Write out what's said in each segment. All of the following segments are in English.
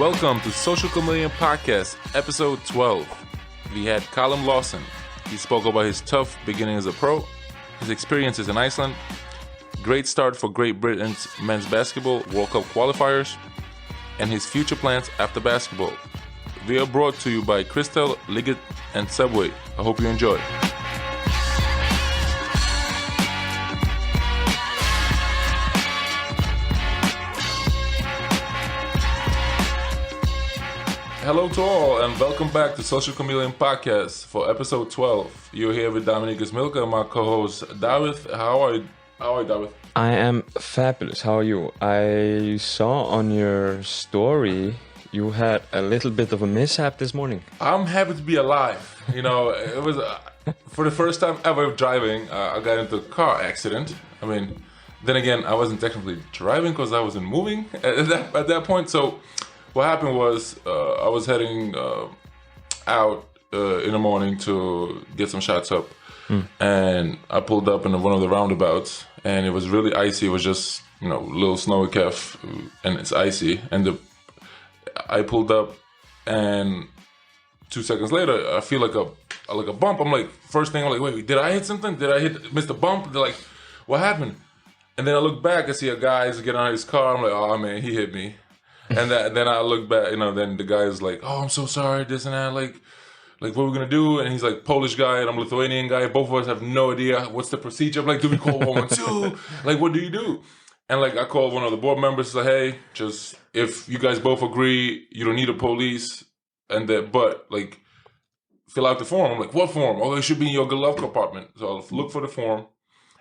Welcome to Social Chameleon Podcast, episode 12. We had Callum Lawson. He spoke about his tough beginning as a pro, his experiences in Iceland, great start for Great Britain's men's basketball World Cup qualifiers, and his future plans after basketball. We are brought to you by Crystal, Liggett, and Subway. I hope you enjoy. Hello to all, and welcome back to Social Chameleon Podcast for episode 12. You're here with Dominykas Milka, my co-host David. How are you, David? I am fabulous. How are you? I saw on your story you had a little bit of a mishap this morning. I'm happy to be alive. You know, it was for the first time ever driving. I got into a car accident. I mean, then again, I wasn't technically driving because I wasn't moving at that point. So what happened was I was heading out in the morning to get some shots up, and I pulled up in one of the roundabouts, and it was really icy. It was just, you know, a little snowy Kef, and it's icy. And I pulled up, and 2 seconds later, I feel like a bump. I'm like, first thing, I'm like, wait, did I hit something? Did I miss the bump? They're like, what happened? And then I look back, I see a guy get on his car. I'm like, oh man, he hit me. And then I look back, you know, then the guy is like, oh, I'm so sorry, this and that, like what are we gonna do? And he's like, Polish guy, and I'm Lithuanian guy. Both of us have no idea what's the procedure. I'm like, do we call 112? Like, what do you do? And like, I called one of the board members, like, hey, just, if you guys both agree, you don't need a police, but like, fill out the form. I'm like, what form? Oh, it should be in your glove compartment. So I'll look for the form.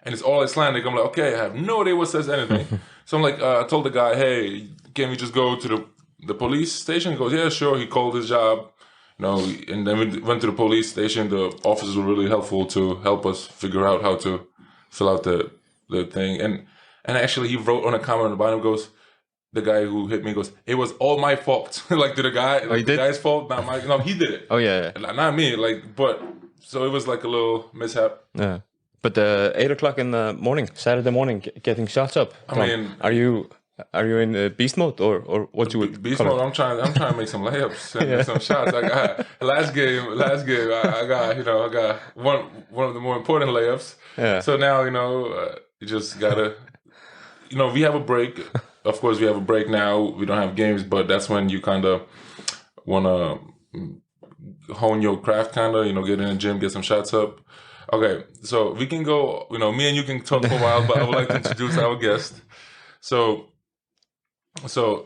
And it's all Icelandic. I'm like, okay, I have no idea what says anything. So I'm like, I told the guy, hey, can we just go to the police station? He goes, yeah, sure. He called his job, you know, and then we went to the police station. The officers were really helpful to help us figure out how to fill out the thing. And actually, he wrote on a comment on the bottom, goes, the guy who hit me goes, it was all my fault. Like, to the guy, oh, the guy's fault, not mine. No, he did it. Oh, yeah. Not me. Like, but so it was like a little mishap. Yeah. But 8 o'clock in the morning, Saturday morning, getting shots up. I mean, are you in beast mode or what you would beast call mode? it? I'm trying to make some layups and some shots. I got last game. I got one of the more important layups. Yeah. So now, you know, you just gotta, you know, we have a break. Of course, we have a break now. We don't have games, but that's when you kind of wanna hone your craft, kind of, you know, get in the gym, get some shots up. Okay, so we can go, you know, me and you can talk for a while, but I would like to introduce our guest. So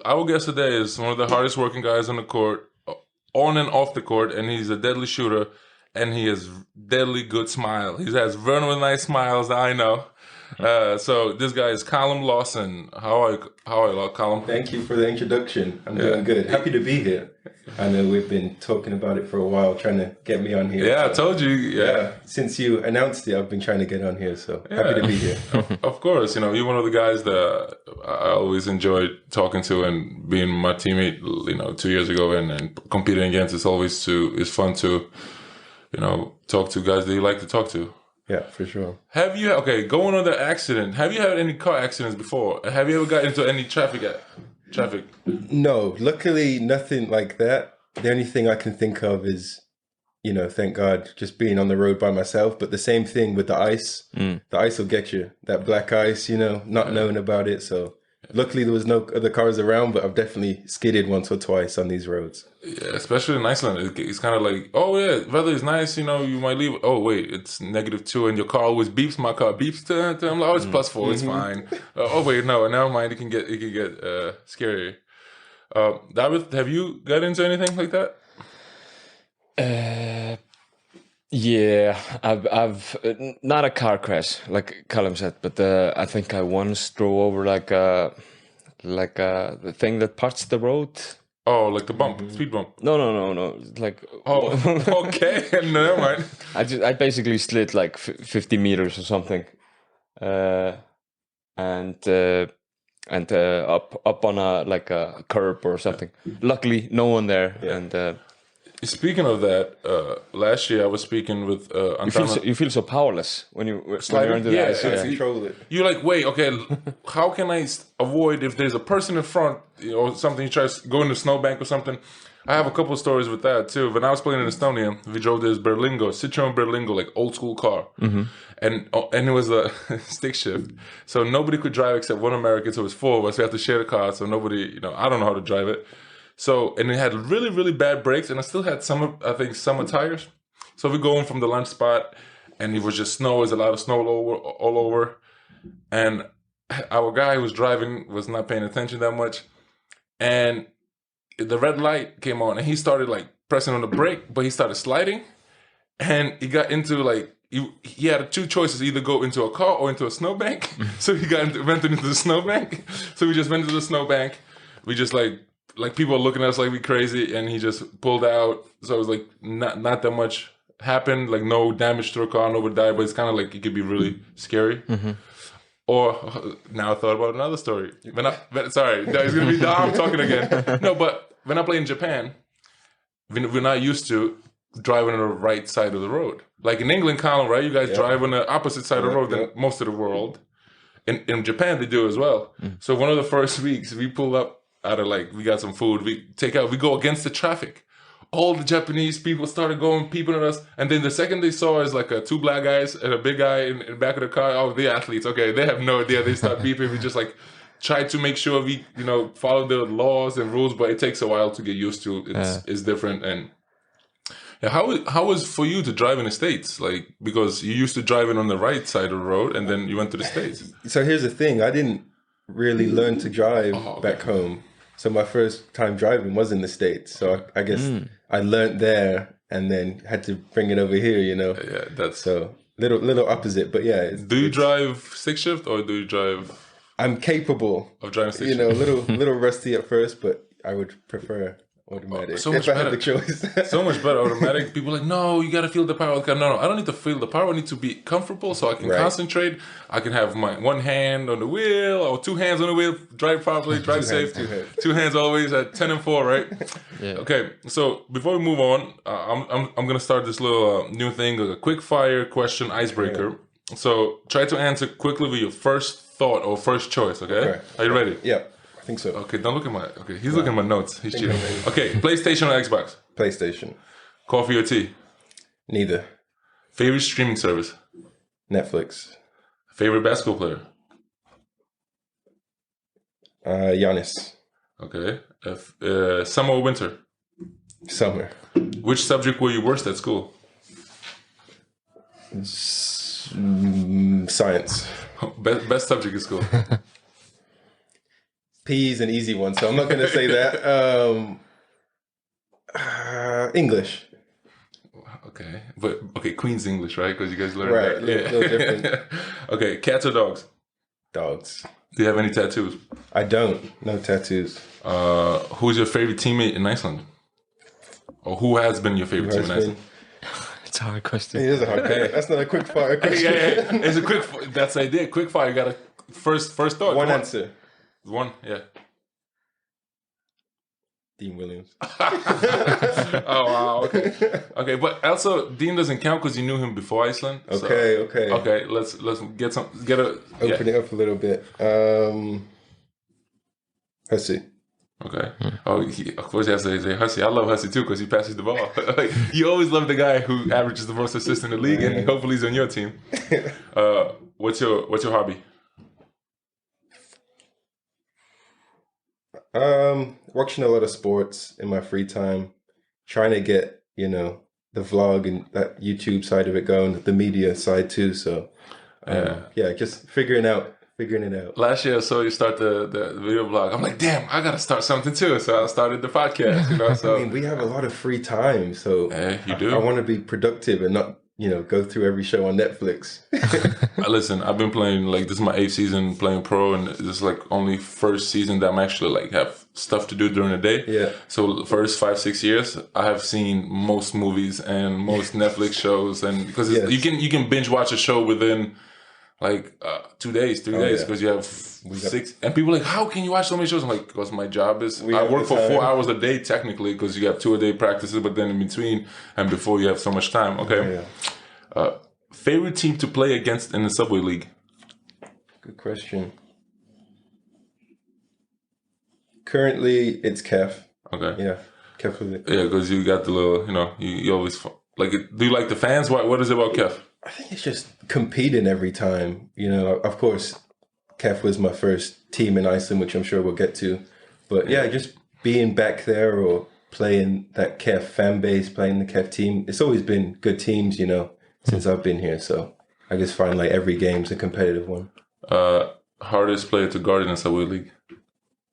our guest today is one of the hardest working guys on the court, on and off the court, and he's a deadly shooter, and he has deadly good smile. He has very nice smiles, I know. So this guy is Callum Lawson. How are you, Callum? Thank you for the introduction. I'm doing good. Happy to be here. I know we've been talking about it for a while, trying to get me on here. Yeah, so, I told you. Yeah. Since you announced it, I've been trying to get on here, so happy to be here. Of course, you know, you're one of the guys that I always enjoyed talking to, and being my teammate, you know, 2 years ago and competing against. It's fun to, you know, talk to guys that you like to talk to. Yeah, for sure. Going on the accident, have you had any car accidents before? Have you ever got into any traffic? No, luckily nothing like that. The only thing I can think of is, you know, thank God, just being on the road by myself. But the same thing with the ice. The ice will get you. That black ice, you know, not knowing about it. So luckily there was no other cars around, but I've definitely skidded once or twice on these roads. Yeah, especially in Iceland. It's kind of like, oh yeah, weather is nice, you know, you might leave. Oh wait, it's -2 and your car always beeps. My car beeps to I'm like, oh, it's +4, it's fine. Oh wait, no, never mind. It can get scary. David, have you got into anything like that? Yeah, I've not a car crash like Callum said, but I think I once drove over like the thing that parts the road. Oh, like the bump, speed bump. No. Like, oh, okay, never mind. I basically slid like 50 meters or something, and up on a curb or something. Luckily, no one there, and Speaking of that, last year I was speaking with You feel so powerless when you're into yeah, the ice. Yeah. Control it. You're like, wait, okay, how can I avoid if there's a person in front, or something, you try to go in the snowbank or something? I have a couple of stories with that too. When I was playing in Estonia, we drove this Citroen Berlingo, like old school car, and it was a stick shift, so nobody could drive except one American. So it was 4 of us. We had to share the car, so nobody, I don't know how to drive it. So, and it had really, really bad brakes, and I still had summer tires. So we go in from the lunch spot, and it was just snow. There's a lot of snow all over, and our guy who was driving was not paying attention that much, and the red light came on, and he started like pressing on the brake, but he started sliding, and he got into like he had 2 choices: either go into a car or into a snowbank. So he went into the snowbank. So we just went into the snowbank. We just like people are looking at us like we crazy, and he just pulled out. So it was like not that much happened, like no damage to the car, nobody died, but it's kind of like it could be really scary. Or now I thought about another story. Sorry, it's gonna be Dom talking again. No, but when I play in Japan, we're not used to driving on the right side of the road. Like in England, Callum, right? You guys drive on the opposite side of the road than most of the world. In Japan, they do as well. So one of the first weeks, we pull up out of we got some food. We go against the traffic. All the Japanese people started going, peeping at us. And then the second they saw us, like 2 black guys and a big guy in the back of the car. Oh, they're athletes. Okay, they have no idea. They start beeping. We just try to make sure we, follow the laws and rules, but it takes a while to get used to. It's different. And yeah, how was for you to drive in the States? Like, because you used to driving on the right side of the road, and then you went to the States. So here's the thing. I didn't really learn to drive back home. So my first time driving was in the States. So I guess I learned there and then had to bring it over here, Yeah, that's so little opposite. But yeah. Do you drive stick shift or do you drive? I'm capable of driving stick shift. A little rusty at first, but I would prefer automatic. So much if I better. had the choice. So much better automatic. People are like, no, you got to feel the power. No, I don't need to feel the power. I need to be comfortable so I can concentrate. I can have my one hand on the wheel or 2 hands on the wheel, drive properly, drive safe. 2 hands always at 10 and 4, right? Yeah. Okay, so before we move on, I'm gonna start this little new thing, like a quick fire question icebreaker. Yeah. So try to answer quickly with your first thought or first choice. Okay? Are you ready? Yeah. I think so. Okay, don't look at my... Okay, he's looking at my notes. He's cheating. Okay, PlayStation or Xbox? PlayStation. Coffee or tea? Neither. Favorite streaming service? Netflix. Favorite basketball player? Giannis. Okay. Summer or winter? Summer. Which subject were you worst at school? Science. Best subject in school? PE is an easy one, so I'm not going to say that. English. Okay, but Queen's English, right? Because you guys learned right, that. Little different. Okay, cats or dogs? Dogs. Do you have any tattoos? I don't. No tattoos. Who's your favorite teammate in Iceland? Or who has been your favorite teammate in Iceland? It's a hard question. It is a hard question. That's not a quick fire question. Yeah. It's a quick. That's the idea. Quick fire. You got a first thought. One answer. One, yeah. Dean Williams. Oh wow. Okay, but also Dean doesn't count because you knew him before Iceland. Okay. Okay, let's get open it up a little bit. Hussey. Okay. Oh, of course he has to say Hussey. I love Hussey too because he passes the ball. You always love the guy who averages the most assists in the league, and hopefully he's on your team. What's your hobby? Watching a lot of sports in my free time, trying to get, the vlog and that YouTube side of it going, the media side too. So, just figuring it out. Last year I saw you start the video blog. I'm like, damn, I got to start something too. So I started the podcast, So I mean, we have a lot of free time. So you do. I want to be productive and not, go through every show on Netflix. Listen, I've been playing, this is my 8th season playing pro, and this is only first season that I'm actually have stuff to do during the day. Yeah. So the first 5-6 years, I have seen most movies and most Netflix shows, and because you can binge watch a show within like 2 days, 3 days, because you have 6. And people are like, how can you watch so many shows? I'm like, because my job is, I work for 4 hours a day technically, because you have 2 a day practices, but then in between and before you have so much time. Okay. Favorite team to play against in the Subway League? Good question. Currently, it's Kef. Okay. Yeah, Keflavík. Yeah, because you got the little, you always like it. Do you like the fans? What is it about Kef? I think it's just competing every time. Of course, Kef was my first team in Iceland, which I'm sure we'll get to. But yeah, just being back there or playing that Kef fan base, playing the Kef team. It's always been good teams, since I've been here. So I just find like every game's a competitive one. Hardest player to guard in the Subway League?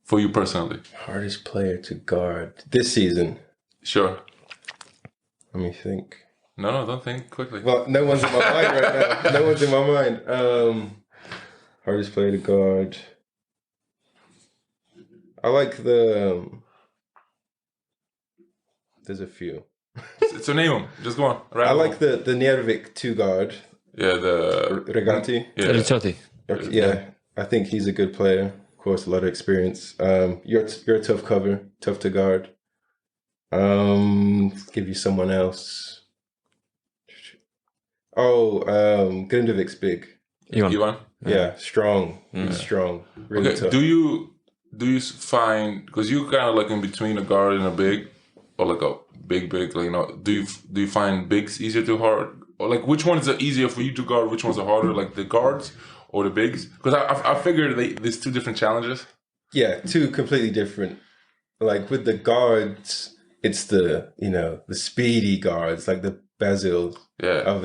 For you personally? Hardest player to guard this season? Sure. Let me think. No, don't think quickly. Well, no one's in my mind right now. No one's in my mind. Hardest player to guard. I like the... there's a few. So name them. Just go on. I like the Njervik 2 guard. Yeah, the... Regati. Yeah. I think he's a good player. Of course, a lot of experience. You're a tough cover, tough to guard. Give you someone else. Grindavik's big. Ivan? Yeah, strong. He's strong. Really tough. Do you find, because you kind of like in between a guard and a big, or like a big, like, do you find bigs easier to guard? Or like which one is easier for you to guard? Which ones are harder? Like the guards or the bigs? Because I figured there's 2 different challenges. Yeah, 2 completely different. Like with the guards, it's the speedy guards, like the Basil. Yeah.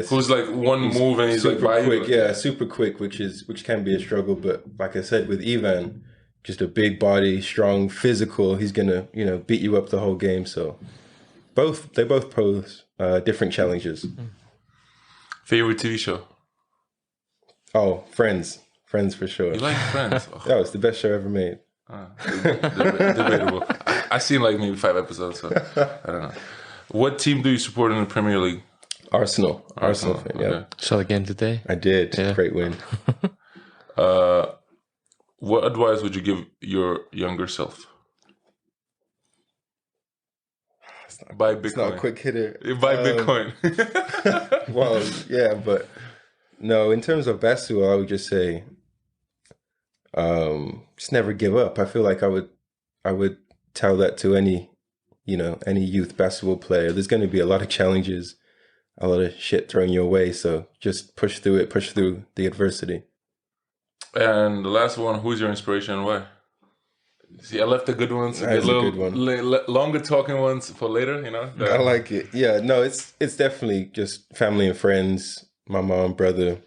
Who's like one move and he's like by quick. Yeah, super quick, which can be a struggle. But like I said, with Ivan, just a big body, strong, physical. He's gonna beat you up the whole game. So they both pose different challenges. Favorite TV show? Oh, Friends for sure. You like Friends? Oh. That was the best show ever made. Debatable. I've seen like maybe 5 episodes, so I don't know. What team do you support in the Premier League? Arsenal fan, yeah. Okay. Saw the game today. I did. Yeah. Great win. What advice would you give your younger self? Buy Bitcoin. It's not a quick hitter. Buy Bitcoin. Well, yeah, but no, in terms of basketball, I would just say just never give up. I feel like I would tell that to any youth basketball player. There's going to be a lot of challenges, a lot of shit thrown your way. So just push through it, push through the adversity. And the last one, who's your inspiration and why? See, I left the good ones, That's a good one. Longer talking ones for later, I like it. Yeah, no, it's definitely just family and friends, my mom, brother,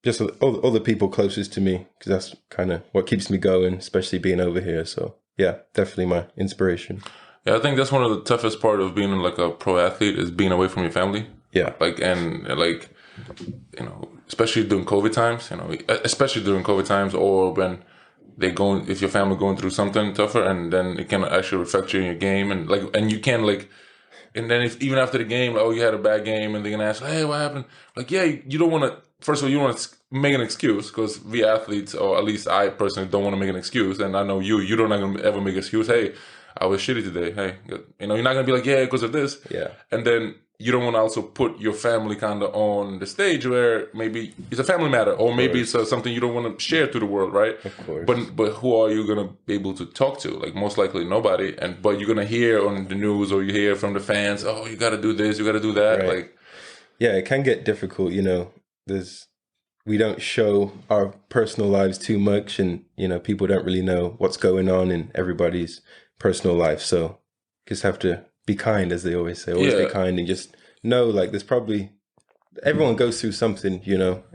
just all the people closest to me, because that's kind of what keeps me going, especially being over here. So yeah, definitely my inspiration. Yeah, I think that's one of the toughest part of being like a pro athlete is being away from your family. Yeah. Especially during COVID times, or when if your family going through something tougher, and then it can actually affect you in your game, and you can and then if even after the game, you had a bad game, and they're gonna ask, hey, what happened? You don't want to. First of all, you want to make an excuse, because we athletes, or at least I personally don't want to make an excuse, and I know you don't gonna ever make an excuse. Hey, I was shitty today. Hey, you're not gonna be like, yeah, because of this. Yeah, and then you don't want to also put your family kind of on the stage where maybe it's a family matter, or maybe it's something you don't want to share to the world, right? Of course. But who are you gonna be able to talk to? Like most likely nobody. But you're gonna hear on the news, or you hear from the fans, oh, you got to do this, you got to do that. Right. Yeah, it can get difficult. We don't show our personal lives too much, and people don't really know what's going on in everybody's personal life. So just have to be kind, as they always say. Always be kind, and just know there's probably everyone goes through something.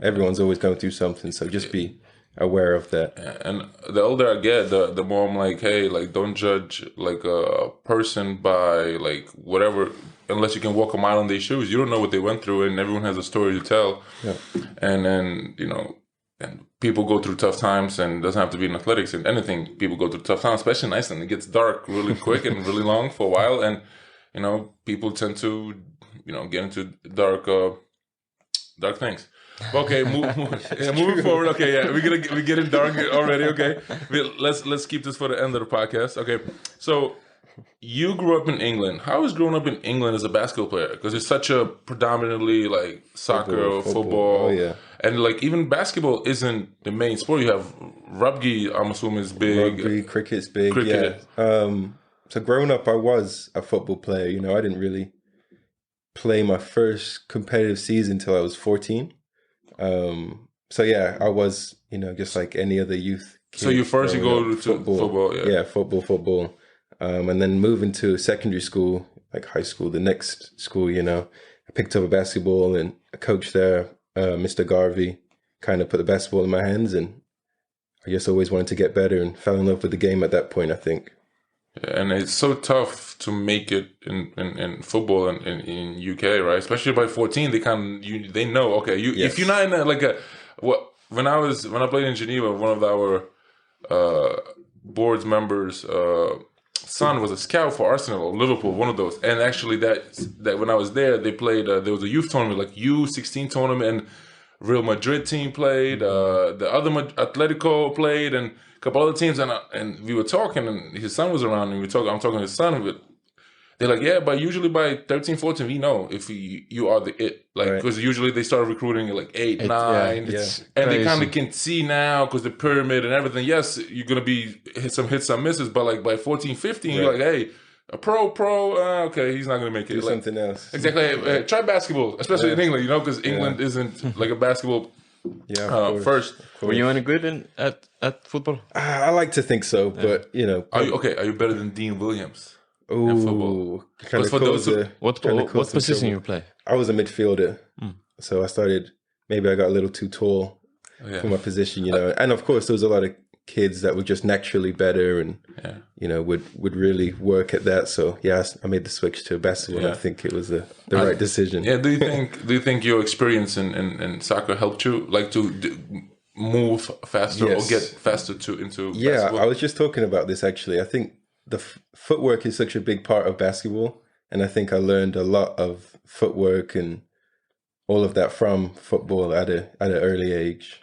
Everyone's always going through something. So just be aware of that. And the older I get, the more I'm like, hey, don't judge a person by whatever. Unless you can walk a mile in their shoes, you don't know what they went through, and everyone has a story to tell. Yeah. And then and people go through tough times, and it doesn't have to be in athletics and anything. People go through tough times, especially in Iceland. It gets dark really quick and really long for a while, and people tend to get into dark things. Okay, moving forward. Okay, yeah, we're getting dark already. Okay, let's keep this for the end of the podcast. Okay, so you grew up in England. How was growing up in England as a basketball player? Because it's such a predominantly like soccer or football. Oh yeah. And like even basketball isn't the main sport. You have rugby, I'm assuming, is big. Rugby, cricket's big. Cricket. Yeah. So growing up, I was a football player. You know, I didn't really play my first competitive season till I was 14. So yeah, I was, you know, just like any other youth kid. So you first you go to football, yeah, football. And then moving to secondary school, like high school, the next school, you know, I picked up a basketball and a coach there, Mr. Garvey, kind of put the basketball in my hands, and I just always wanted to get better and fell in love with the game at that point, I think. Yeah, and it's so tough to make it in football in UK, right? Especially by 14, they know, okay, if you're not in when I played in Geneva, one of our board's members son was a scout for Arsenal or Liverpool, one of those. And actually that when I was there, they played there was a youth tournament, like U16 tournament, and Real Madrid team played, the other Atletico played, and a couple other teams, and we were talking, and his son was around, and I'm talking to his son, but they're like, yeah, but usually by 13, 14, we know if you are the it. Like, because usually they start recruiting at like 8, 9. Yeah. And they kind of can see now because the pyramid and everything. Yes, you're going to be some hits, some misses. But like by 14, 15, you're like, hey, a pro, okay, he's not going to make it. Do something else. Exactly. Try basketball, especially in England, you know, because England isn't like a basketball first. Were you any good at football? I like to think so, but, you know. Are you better than Dean Williams? Oh, What position you play? I was a midfielder, so I started. Maybe I got a little too tall for my position, you know. And of course, there was a lot of kids that were just naturally better, and you know would really work at that. So yeah, I made the switch to basketball. I think it was the right decision. Yeah. Do you think your experience in soccer helped you, like to move faster or get faster into basketball? I was just talking about this actually. I think the footwork is such a big part of basketball, and I think I learned a lot of footwork and all of that from football at an early age,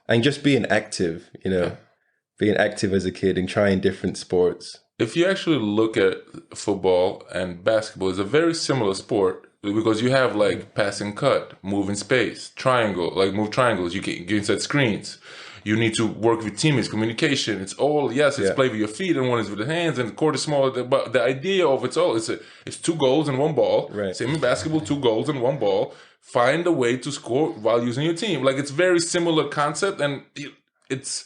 and just being active, you know, being active as a kid and trying different sports. If you actually look at football and basketball, it's a very similar sport because you have like pass and cut, move in space, triangle, like move triangles. You can get inside screens. You need to work with teammates, communication. It's all, it's play with your feet and one is with the hands, and the court is smaller. But the idea of it's 2 goals and 1 ball. Right. Same in basketball, 2 goals and 1 ball. Find a way to score while using your team. Like, it's very similar concept, and it's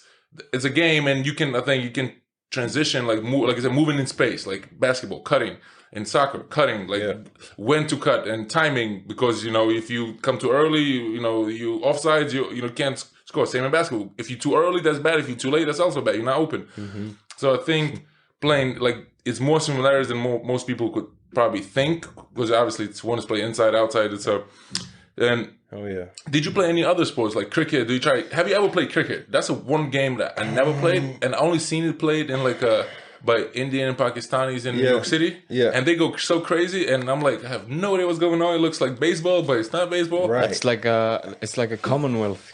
a game, and you can transition, like move, like I said, moving in space, like basketball, cutting. In soccer, cutting, like when to cut and timing, because, you know, if you come too early, you know, you offsides, you can't score. Same in basketball. If you're too early, that's bad. If you're too late, that's also bad. You're not open. Mm-hmm. So I think playing, like, it's more similarities than most people could probably think, because obviously it's one is play inside, outside. Did you play any other sports like cricket? Have you ever played cricket? That's one game that I never played, and I only seen it played in like by Indian and Pakistanis in New York City. Yeah. And they go so crazy, and I'm like, I have no idea what's going on. It looks like baseball, but it's not baseball. Right. It's like a Commonwealth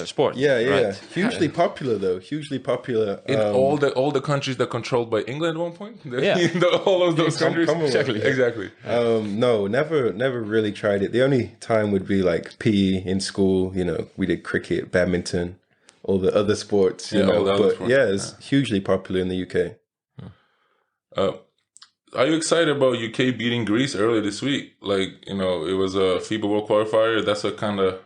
sport. Yeah. Right? Hugely popular though. Hugely popular. In all the countries that controlled by England at one point. All of those countries. Exactly. No, never really tried it. The only time would be like PE in school. You know, we did cricket, badminton, all the other sports. You know, it's hugely popular in the UK. Are you excited about UK beating Greece earlier this week? Like, you know, it was a FIBA World Qualifier. That's a kind of,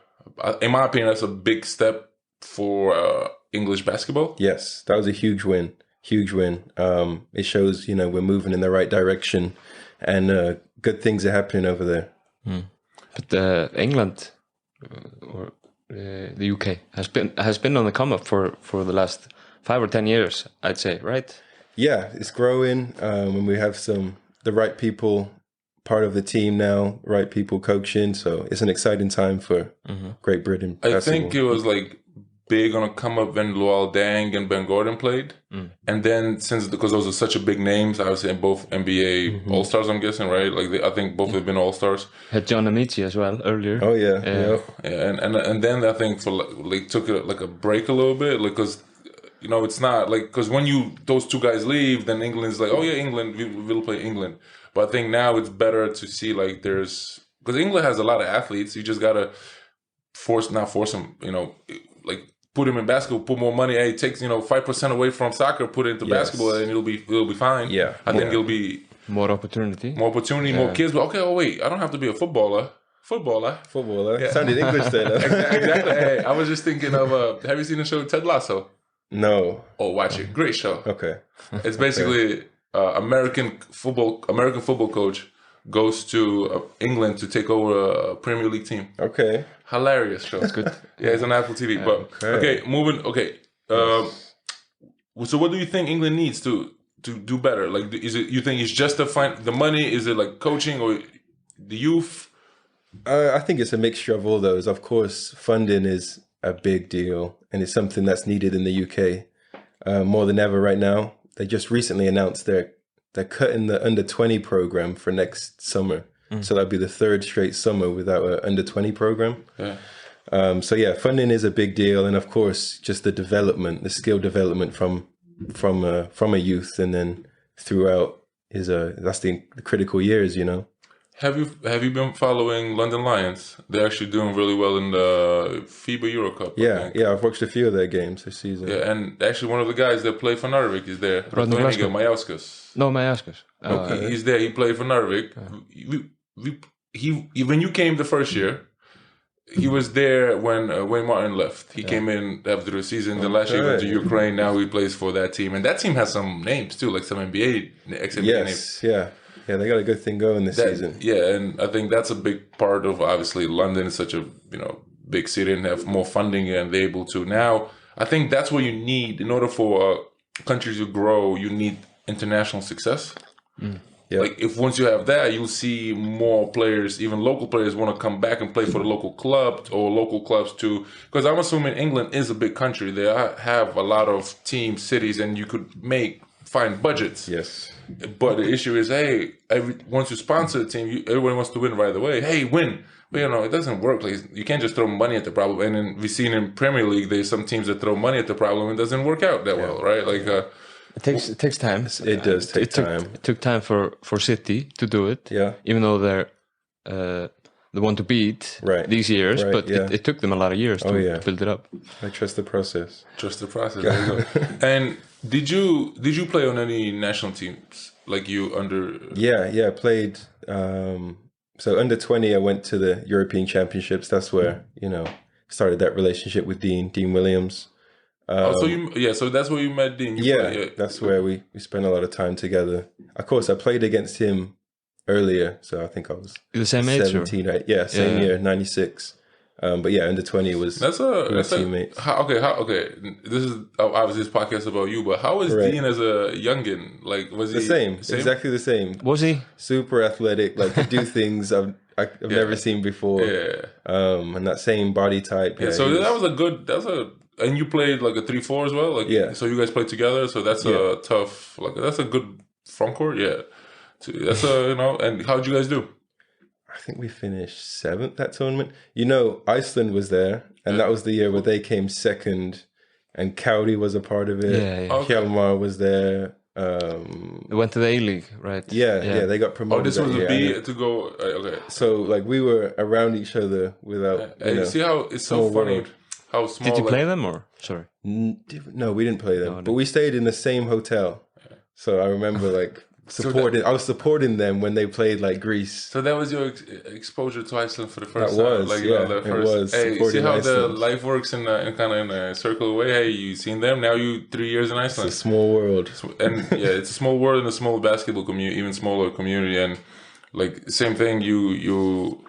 in my opinion, that's a big step for English basketball. Yes, that was a huge win. Huge win. It shows, you know, we're moving in the right direction, and good things are happening over there. But England or the UK has been on the come up for the last 5 or 10 years, I'd say, right? Yeah, it's growing, and we have the right people part of the team now, right people coaching. So it's an exciting time for Great Britain basketball. I think it was like big on a come up when Luol Deng and Ben Gordon played. And then because those are such a big names, I would say both NBA All-Stars, I'm guessing, right? Like I think both have been All-Stars. Had John Amici as well earlier. Oh yeah, yeah. And then I think for like took it like a break a little bit, like because it's not like because when those two guys leave, then England's like, oh yeah, England, we'll play England. But I think now it's better to see like because England has a lot of athletes. You just gotta not force them, like put him in basketball, put more money. Hey, take 5% away from soccer, put it into basketball, and it'll be fine. Yeah, I think it'll be more opportunity, more kids. But okay, wait, I don't have to be a footballer. Yeah. Sounded English there. Exactly. Hey, I was just thinking of. Have you seen the show Ted Lasso? No. Oh, watch it. Great show. Okay. It's basically American football coach goes to England to take over a Premier League team. Okay. Hilarious show. That's good. Yeah, it's on Apple TV. But okay, moving. Okay. So what do you think England needs to do better? Like, you think it's just to find the money? Is it like coaching or the youth? I think it's a mixture of all those. Of course, funding is a big deal, and it's something that's needed in the UK more than ever right now. They just recently announced they're cutting the under-20 program for next summer. So that'll be the third straight summer without an under-20 program. Yeah. So yeah, funding is a big deal, and of course, just the skill development from a youth, and then throughout that's the critical years, Have you been following London Lions? They're actually doing really well in the FIBA Euro Cup. Yeah, I've watched a few of their games this season. Yeah, and actually one of the guys that played for Narvik is there. Majauskas. No, Majauskas. He's there. He played for Narvik. When you came the first year, he was there when Wayne Martin left. He came in after the season. The last year he went to Ukraine. Now he plays for that team, and that team has some names too, like some ex-NBA names. Yeah, they got a good thing going this season. Yeah, and I think that's a big part of, obviously, London is such a big city and have more funding, and they're able to now. I think that's what you need in order for countries to grow. You need international success. Yeah. Like if once you have that, you'll see more players, even local players, want to come back and play for the local club or local clubs too. Because I'm assuming England is a big country. They have a lot of teams, cities, and you could find budgets. Yes. But the issue is, once you sponsor a team, everyone wants to win right away. Hey, win. But it doesn't work. Like, you can't just throw money at the problem. And then we've seen in Premier League, there's some teams that throw money at the problem and it doesn't work out that well, right? Like, it takes time. It does take time. It took time for City to do it. Yeah. Even though they're the one to beat these years, but it took them a lot of years to build it up. I trust the process. There you go. And did you play on any national teams like you under? Yeah, I played. So under 20, I went to the European Championships. That's where started that relationship with Dean Williams. So that's where you met Dean. That's where we spent a lot of time together. Of course, I played against him earlier, so I think I was the same age. 17, right? Yeah, same year, 96. But yeah, under 20 was teammates. Okay. This is obviously this podcast about you, but how was Dean as a youngin? Like, was he the same? Exactly the same. Was he super athletic? Like, could do things I've never seen before. Yeah. And that same body type. Yeah. So and you played like a 3-4 as well. Like, so you guys played together. So that's a tough. Like, that's a good front court. Yeah. That's And how'd you guys do? I think we finished 7th that tournament. Iceland was there, and that was the year where they came second, and Cowdy was a part of it. Yeah. Hjalmar was there. They went to the A-League, right? Yeah, they got promoted. Oh, this was a B to go. Okay. So we were around each other without. You see how it's so funny world. How small. Did you play them or sorry? No, we didn't play them, but we stayed in the same hotel. Yeah. So I remember I was supporting them when they played Greece. So that was your exposure to Iceland for the first time. It was. Hey, see how the life works in a circular way. Hey, you seen them? Now you 3 years in Iceland. It's a small world, and it's a small world and a small basketball community, even smaller community. And same thing. You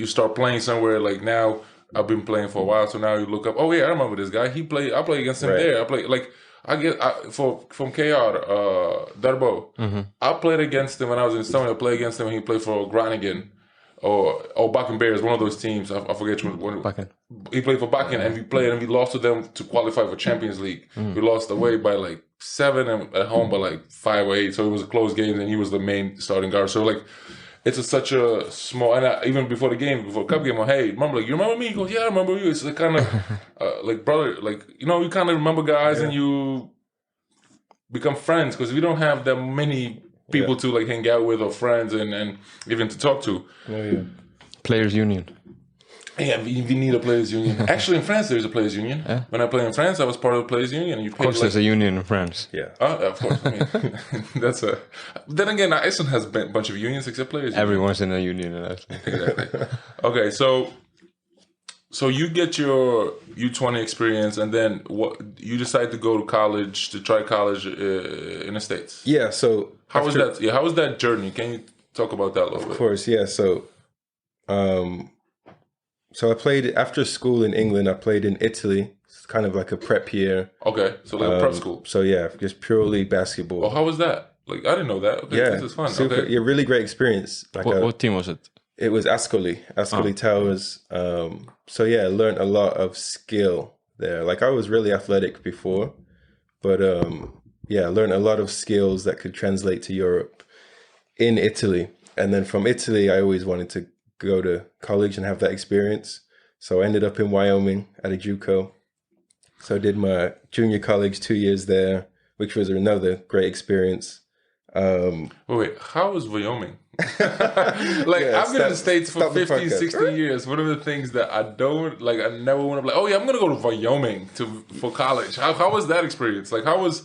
start playing somewhere. Like now, I've been playing for a while, so now you look up. Oh yeah, I remember this guy. I play against him there. I play from KR, Darbo. I played against him when I was in Estonia. I played against him when he played for Groningen. or Bakken Bears, one of those teams. I forget which one. Bakken. He played for Bakken, and we lost to them to qualify for Champions League. We lost away by like 7 and at home by like 5 or 8. So it was a close game, and he was the main starting guard. So like, it's such a small. And even before the game, before the cup game, I'm, hey, remember? Like, you remember me? He goes, yeah, I remember you. It's like kind of like brother, like you kind of remember guys, and you become friends because we don't have that many people to like hang out with or friends and even to talk to. Players Union. Yeah, we need a players union. Actually, in France, there's a players union. Yeah. When I play in France, I was part of the players union. You Of course, there's a union in France. Yeah. Of course. I mean, that's a. Then again, Iceland has a bunch of unions except players. Everyone's in a union in Iceland. Exactly. Okay, so you get your U20 experience, and then what? You decide to go to college to try college in the States. Yeah. So How was that? Yeah, how was that journey? Can you talk about that a little bit? Of course, yeah. So I played after school in England. I played in Italy. It's kind of like a prep year. Okay, so like a prep school. So yeah, just purely basketball. Oh, how was that? Like I didn't know that. Okay, Yeah, this is fun. super, Okay, yeah, really great experience. Like What team was it? it was Ascoli Towers. So yeah, I learned a lot of skill there. Like I was really athletic before, but yeah, I learned a lot of skills that could translate to Europe in Italy. And then from Italy, I always wanted to go to college and have that experience. So I ended up in Wyoming at a JUCO. So I did my junior college 2 years there, which was another great experience. wait, how was Wyoming? Like I've been in the States for 50, 60 years. One of the things that I don't like, I never want to like, oh yeah, I'm gonna go to Wyoming for college. How was that experience? Like how was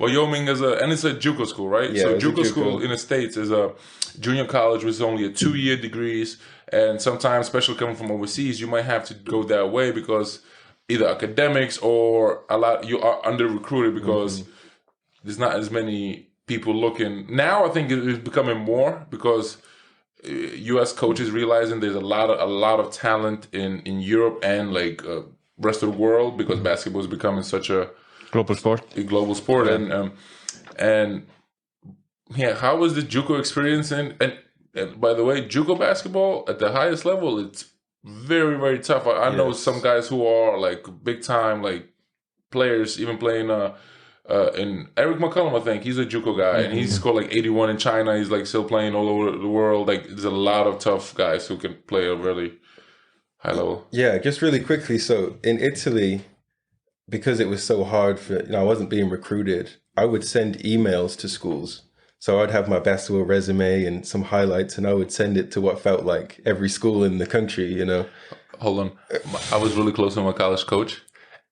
Wyoming and it's a JUCO school, right? Yeah, so JUCO school in the States is a junior college, which is only a 2-year degrees, and sometimes, especially coming from overseas, you might have to go that way because either academics or you are under recruited because there's not as many people looking. Now I think it's becoming more because U.S. coaches realizing there's a lot of talent in Europe and like rest of the world because basketball is becoming such a Global sport. And yeah, how was the JUCO experience? And by the way, JUCO basketball at the highest level, it's very, very tough. I know some guys who are like big time like players, even playing in Eric McCollum, I think he's a JUCO guy, and he's scored like 81 in China. He's like still playing all over the world. Like there's a lot of tough guys who can play a really high level. Yeah, just really quickly. So in Italy, because it was so hard for, I wasn't being recruited, I would send emails to schools. So I'd have my basketball resume and some highlights, and I would send it to what felt like every school in the country, Hold on. I was really close to my college coach,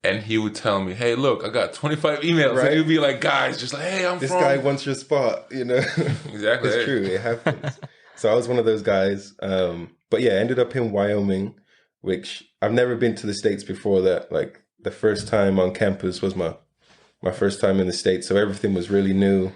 and he would tell me, hey, look, I got 25 emails. Right. And he'd be like, guys, just like, hey, This guy wants your spot, Exactly. It's true, it happens. So I was one of those guys. But yeah, I ended up in Wyoming, which I've never been to the States before that. Like the first time on campus was my first time in the States. So everything was really new.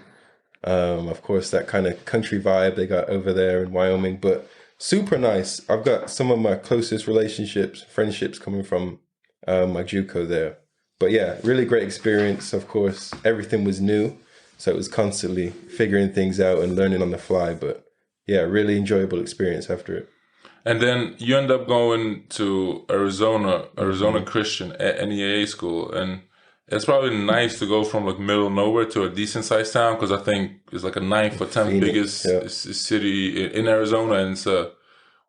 Of course, that kind of country vibe they got over there in Wyoming, but super nice. I've got some of my closest friendships coming from my JUCO there. But yeah, really great experience. Of course, everything was new, so it was constantly figuring things out and learning on the fly. But yeah, really enjoyable experience after it. And then you end up going to Arizona Christian NEAA school, and it's probably nice to go from like middle of nowhere to a decent sized town because I think it's like a 9th or 10th biggest city in Arizona, and it's a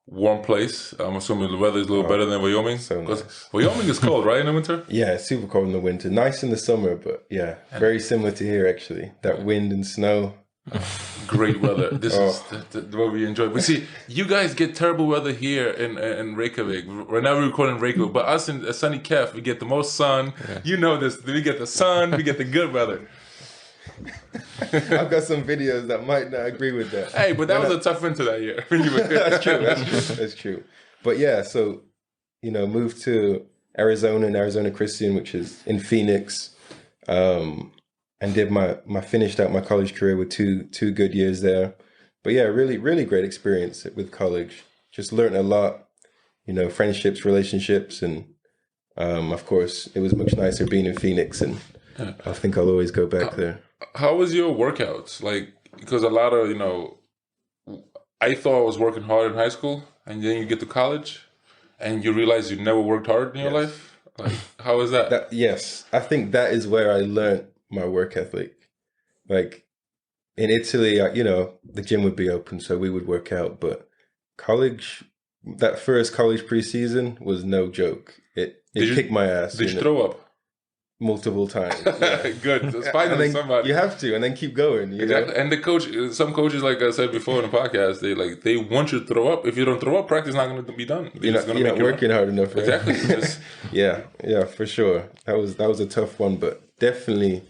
warm place. I'm assuming the weather is a little better than Wyoming. Because Wyoming is cold, right, in the winter? Yeah, it's super cold in the winter. Nice in the summer, but yeah, very similar to here actually. That wind and snow. Great weather. This is what we enjoy. But see, you guys get terrible weather here in Reykjavik. Right now we're recording in Reykjavik, but us in sunny Kef, we get the most sun. Yeah. You know this. We get the sun. We get the good weather. I've got some videos that might not agree with that. Hey, but that was a tough winter that year. That's true. But yeah, so moved to Arizona and Arizona Christian, which is in Phoenix. And did finished out my college career with two good years there. But yeah, really, really great experience with college. Just learned a lot, friendships, relationships, and of course, it was much nicer being in Phoenix, and I think I'll always go back there. How was your workouts? Like, because a lot of, I thought I was working hard in high school, and then you get to college, and you realize you never worked hard in your life. Like, how is that? Yes, I think that is where I learned my work ethic. Like in Italy, the gym would be open, so we would work out. But college, that first college preseason was no joke. It kicked my ass. Did you throw up? Multiple times. Yeah. Good. It's finally somebody. You have to, and then keep going. Exactly. And the coach, some coaches, like I said before in the podcast, they want you to throw up. If you don't throw up, practice is not going to be done. You're not working hard enough. Right? Exactly. Yeah, for sure. That was a tough one, but definitely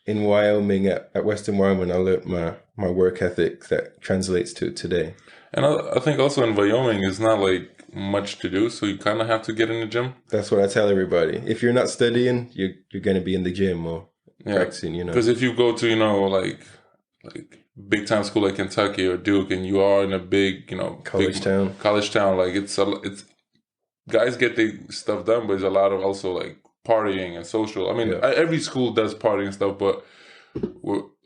in Wyoming at Western Wyoming, I learned my work ethic that translates to today. And I think also in Wyoming, it's not like much to do, so you kind of have to get in the gym. That's what I tell everybody. If you're not studying, you're going to be in the gym or practicing. Because if you go to like big time school like Kentucky or Duke, and you are in a big college town, like it's guys get the stuff done, but there's a lot of also like partying and social. I mean, every school does partying and stuff, but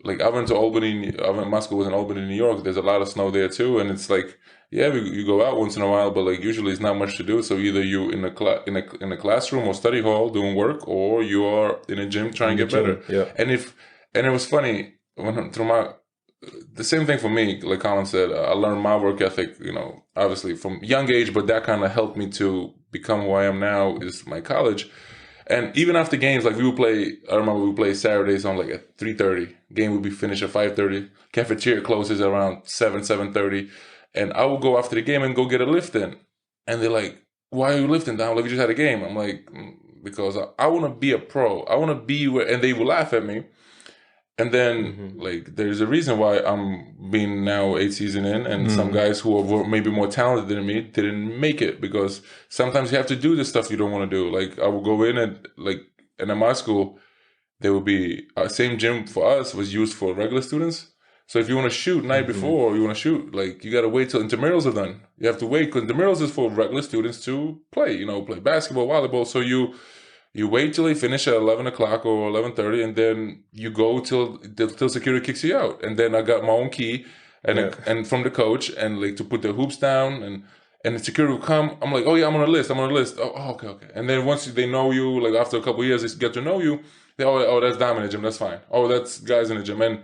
like I went to Albany. My school was in Albany, New York. There's a lot of snow there too, and it's like, you go out once in a while, but like usually it's not much to do. So either you in a classroom or study hall doing work, or you are in a gym trying to get better. Yeah. And it was funny when through the same thing for me. Like Colin said, I learned my work ethic, obviously from young age, but that kind of helped me to become who I am now. Is my college. And even after games, like I remember we would play Saturdays on like at 3:30. Game would be finished at 5:30. Cafeteria closes around 7:30. And I would go after the game and go get a lift in. And they're like, why are you lifting? I'm like, we just had a game. I'm like, because I want to be a pro. I want to be where, and they would laugh at me. And then like, there's a reason why I'm being now 8 seasons in, and some guys who are maybe more talented than me didn't make it, because sometimes you have to do the stuff you don't want to do. Like I would go in and and in my school, there would be same gym for us was used for regular students. So if you want to shoot night before, you want to shoot, like you got to wait till intramurals are done. You have to wait because intramurals is for regular students to play, play basketball, volleyball. So you wait till they finish at 11 o'clock or 11:30, and then you go till security kicks you out. And then I got my own key and from the coach, and like to put the hoops down, and the security will come. I'm like, oh yeah, I'm on a list. Oh, okay. And then once they know you, like after a couple of years, they get to know you. They that's Dom in the gym. That's fine. Oh, that's guys in the gym. And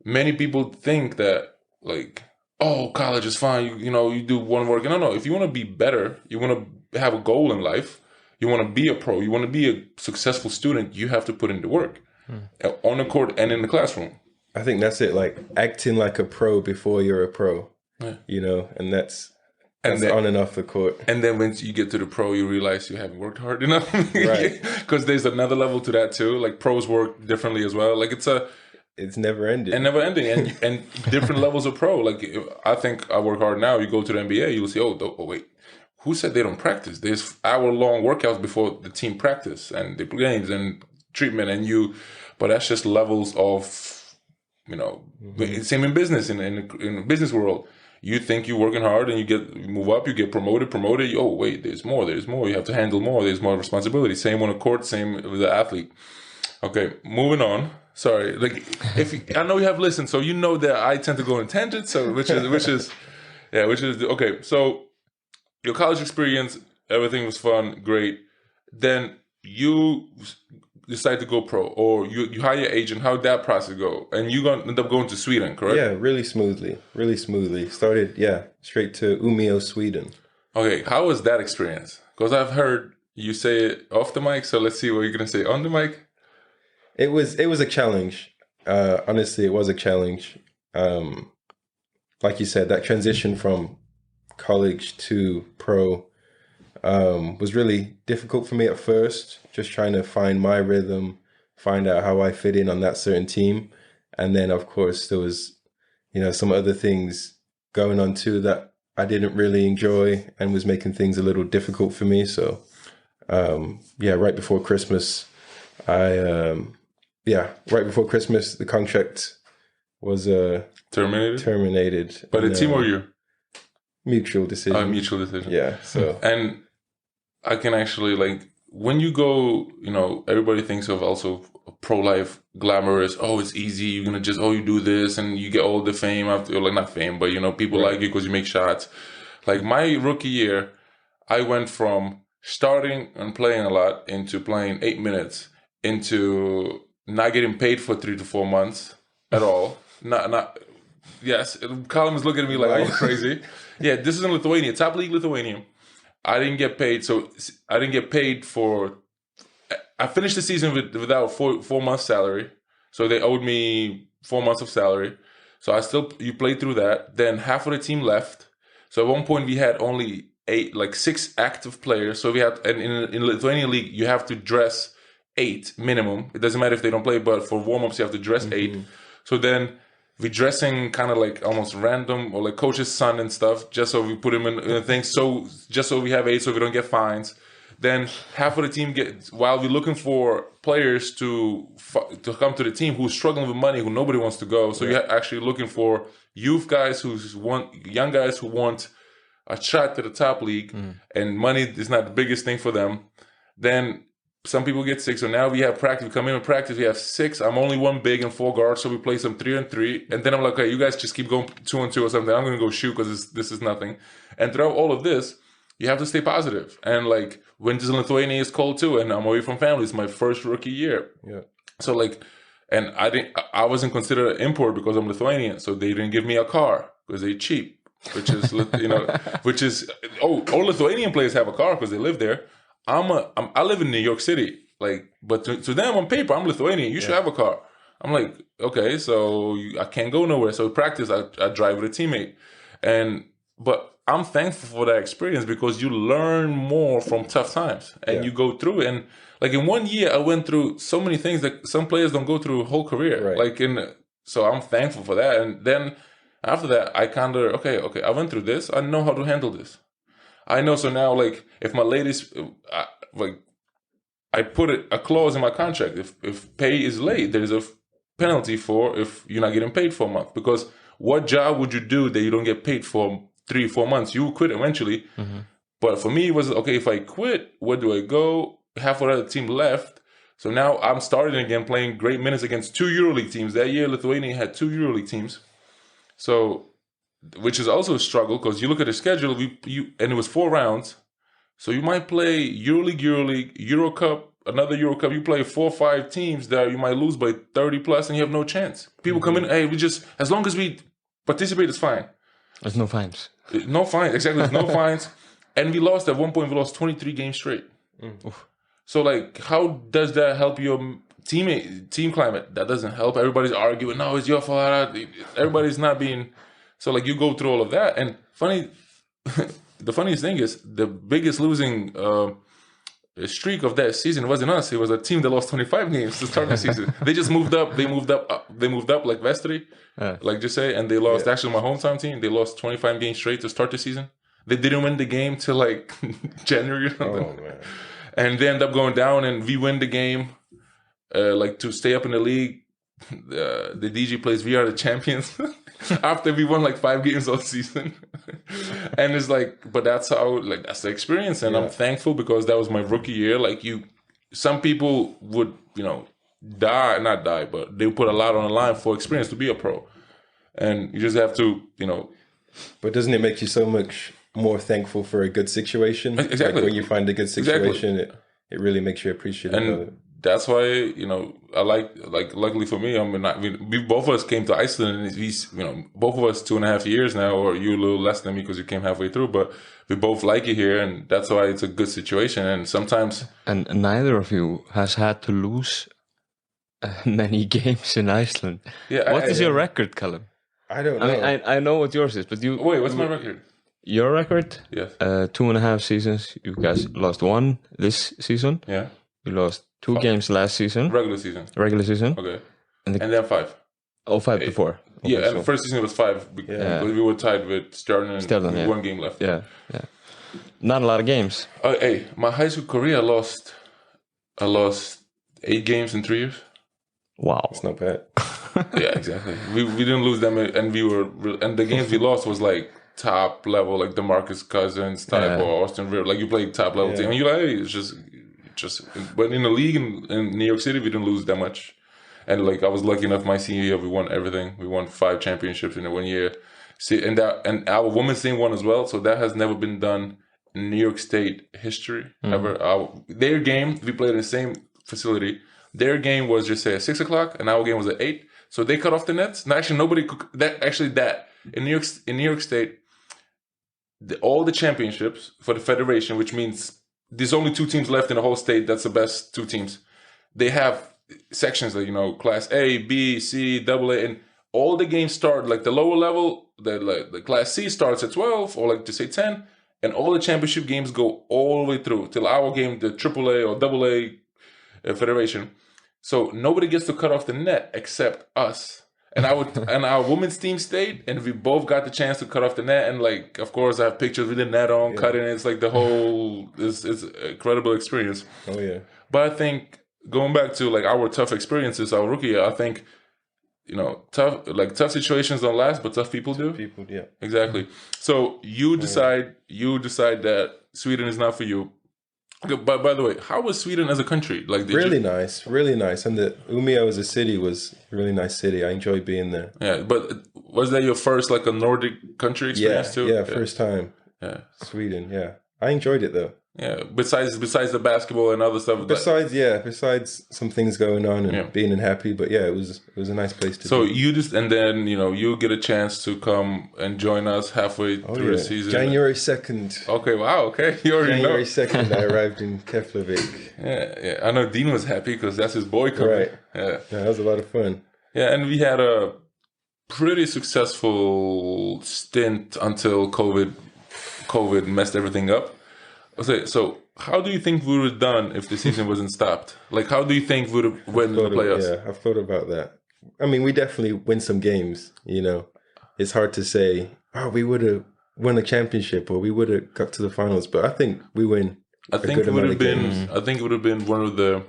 many people think that like, oh, college is fine. You do one work. No. If you want to be better, you want to have a goal in life. You want to be a pro. You want to be a successful student. You have to put in the work on the court and in the classroom. I think that's it. Like acting like a pro before you're a pro. Yeah. And that's on and off the court. And then when you get to the pro, you realize you haven't worked hard enough. Right. Because there's another level to that too. Like pros work differently as well. Like it's never ending. And never ending. And different levels of pro. Like I think I work hard now. You go to the NBA, you'll see, oh wait, who said they don't practice? There's hour-long workouts before the team practice and the games and treatment but that's just levels of, same in business, in the business world. You think you're working hard and you move up, you get promoted. Oh, wait, there's more. You have to handle more. There's more responsibility. Same on the court, same with the athlete. Okay, moving on. Sorry, like I know you have listened, so you know that I tend to go in tangents. So which is okay. So your college experience, everything was fun, great. Then you decide to go pro, or you hire your agent. How did that process go? And you end up going to Sweden, correct? Yeah, really smoothly. Started, straight to Umeå, Sweden. Okay, how was that experience? Because I've heard you say it off the mic, so let's see what you're gonna say on the mic. It was a challenge. Honestly, it was a challenge. Like you said, that transition from college to pro was really difficult for me at first, just trying to find my rhythm, find out how I fit in on that certain team. And then, of course, there was, some other things going on too that I didn't really enjoy and was making things a little difficult for me. So, right before Christmas, right before Christmas, the contract was terminated. But a team or you? Mutual decision. Mutual decision. Yeah. So and I can actually when you go, everybody thinks of also pro life glamorous. Oh, it's easy. You're gonna just you do this and you get all the fame after, like not fame, but people like you because you make shots. Like my rookie year, I went from starting and playing a lot into playing 8 minutes into not getting paid for 3 to 4 months at all. Yes, Callum is looking at me like I'm crazy. Yeah, this is in Lithuania, top league Lithuania. I didn't get paid, for. I finished the season without 4 months salary, so they owed me 4 months of salary. So you played through that. Then half of the team left. So at one point we had only 6 active players. So we had, and in Lithuanian league you have to dress 8 minimum. It doesn't matter if they don't play, but for warm-ups you have to dress 8. So then we dressing kind of like almost random, or like coach's son and stuff, just so we put him in things. So just so we have 8, so we don't get fines. Then half of the team while we're looking for players to come to the team who's struggling with money, who nobody wants to go. So you're actually looking for young guys who want a shot to the top league, and money is not the biggest thing for them. Then some people get sick, so now we have practice. We come in with practice, we have 6. I'm only 1 big and 4 guards, so we play some 3-on-3. And then I'm like, okay, you guys just keep going 2-on-2 or something. I'm going to go shoot because this is nothing. And throughout all of this, you have to stay positive. And like, winters in Lithuania is cold too, and I'm away from family. It's my first rookie year. Yeah. So like, and I wasn't considered an import because I'm Lithuanian, so they didn't give me a car because they're cheap. Which is all Lithuanian players have a car because they live there. I live in New York City, but to them on paper I'm Lithuanian. You should have a car. I'm like, okay, so I can't go nowhere. So practice, I drive with a teammate, but I'm thankful for that experience because you learn more from tough times and you go through it. And like in 1 year, I went through so many things that some players don't go through a whole career. Right. So I'm thankful for that. And then after that, I kind of, okay, I went through this. I know how to handle this. I know. So now, like, if my ladies, I put a clause in my contract. If pay is late, there's a penalty for if you're not getting paid for a month. Because what job would you do that you don't get paid for 3-4 months? You will quit eventually. Mm-hmm. But for me, it was, okay, if I quit, where do I go? Half of the team left. So now I'm starting again, playing great minutes against 2 EuroLeague teams. That year, Lithuania had 2 EuroLeague teams. So, which is also a struggle because you look at the schedule, and it was 4 rounds. So you might play EuroLeague, Euro Cup, another Euro Cup. You play 4 or 5 teams that you might lose by 30 plus, and you have no chance. People come in, hey, as long as we participate, it's fine. There's no fines. No fines, exactly. There's no fines. And we lost at one point. We lost 23 games straight. So, like, how does that help your team climate? That doesn't help. Everybody's arguing. No, it's your fault. Everybody's not being. So, like, you go through all of that. And the funniest thing is the biggest losing streak of that season wasn't us. It was a team that lost 25 games to start the season. They just moved up. They moved up like Vestry, like just say, and they lost. Actually, my hometown team, they lost 25 games straight to start the season. They didn't win the game till like January or something. Oh, man. And they end up going down, and we win the game, like to stay up in the league. The DG plays, we are the champions after we won like 5 games all season. And it's like, but that's how, like, that's the experience. And I'm thankful because that was my rookie year. Like, some people would, not die, but they put a lot on the line for experience to be a pro. And you just have to, But doesn't it make you so much more thankful for a good situation? Exactly. Like when you find a good situation, it really makes you appreciate it. That's why, I like luckily for me, we both of us came to Iceland, and we, both of us 2.5 years now, or you a little less than me because you came halfway through, but we both like it here, and that's why it's a good situation. And sometimes, and neither of you has had to lose many games in Iceland. Yeah, what is your record, Callum? I don't know. I mean, I know what yours is, but wait, what's my record? Your record? Yes. 2.5 seasons. You guys lost 1 this season. Yeah. You lost 2 games last season. Regular season. Okay. And then 5. Oh, 5 before. Okay, and the first season was 5 because we were tied with Stern and 1 game left. Yeah. Not a lot of games. Hey, my high school career, I lost 8 games in 3 years. Wow. That's not bad. Yeah, exactly. We didn't lose them, and the games we lost was like top level, like DeMarcus Cousins type or Austin Rivers. Like, you play top level team, and you're like, hey, it's just but in the league in New York City, we didn't lose that much. And like I was lucky enough, my senior year, we won everything. We won 5 championships in 1 year. See, and our women's team won as well. So that has never been done in New York State history ever. Their game, we played in the same facility. Their game was just say at 6 o'clock, and our game was at 8. So they cut off the nets. And actually, nobody could. That in New York State, all the championships for the federation, which means there's only 2 teams left in the whole state. That's the best 2 teams. They have sections like class A, B, C, AA, and all the games start like the lower level. The class C starts at 12 or like to say 10, and all the championship games go all the way through till our game, the AAA or AA federation. So nobody gets to cut off the net except us. And our women's team stayed, and we both got the chance to cut off the net. And like, of course, I have pictures with the net on, cutting it. It's like the whole it's an incredible experience. Oh yeah. But I think going back to like our tough experiences, our rookie year, I think tough situations don't last, but tough people do. People, yeah. Exactly. So you decide that Sweden is not for you. But by the way, how was Sweden as a country? Like really nice. And the Umeå as a city was a really nice city. I enjoyed being there. Yeah, but was that your first like a Nordic country experience too? Yeah, first time. Yeah, Sweden. Yeah, I enjoyed it though. Yeah, besides the basketball and other stuff. Besides some things going on and being unhappy, but yeah, it was a nice place to be. So you just, and then you get a chance to come and join us halfway through the season. January 2nd. Okay, wow, okay, you already January know. 2nd, I arrived in Keflavík. Yeah, I know Dean was happy because that's his boy coming. Right. Yeah, that was a lot of fun. Yeah, and we had a pretty successful stint until COVID messed everything up. Okay, so how do you think we would have done if the season wasn't stopped? Like, how do you think we would have won the playoffs? Yeah, I've thought about that. I mean, we definitely win some games, It's hard to say, we would have won a championship or we would have got to the finals, but I think we win. I think it would have been one of the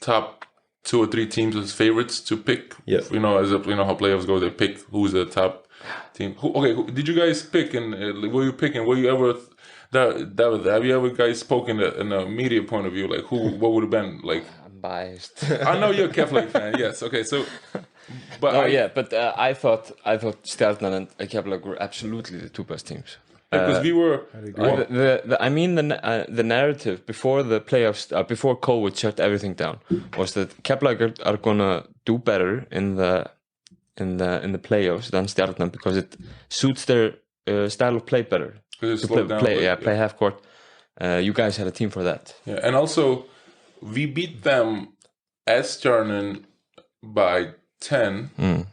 top 2 or 3 teams as favorites to pick. Yes. As how playoffs go, they pick who's the top team. Did you guys pick and were you picking? Were you ever... David, have you ever guys spoken in a media point of view? Like, what would have been like? I'm biased. I know you're a Keflavík fan. Yes. Okay. So, but I thought Stjarnan and Keflavík were absolutely the 2 best teams. Because we were. The narrative before the playoffs, before COVID shut everything down, was that Keflavík are gonna do better in the playoffs than Stjarnan because it suits their style of play better. Play half court. You guys had a team for that. Yeah, and also we beat them at Stjarnan by 10,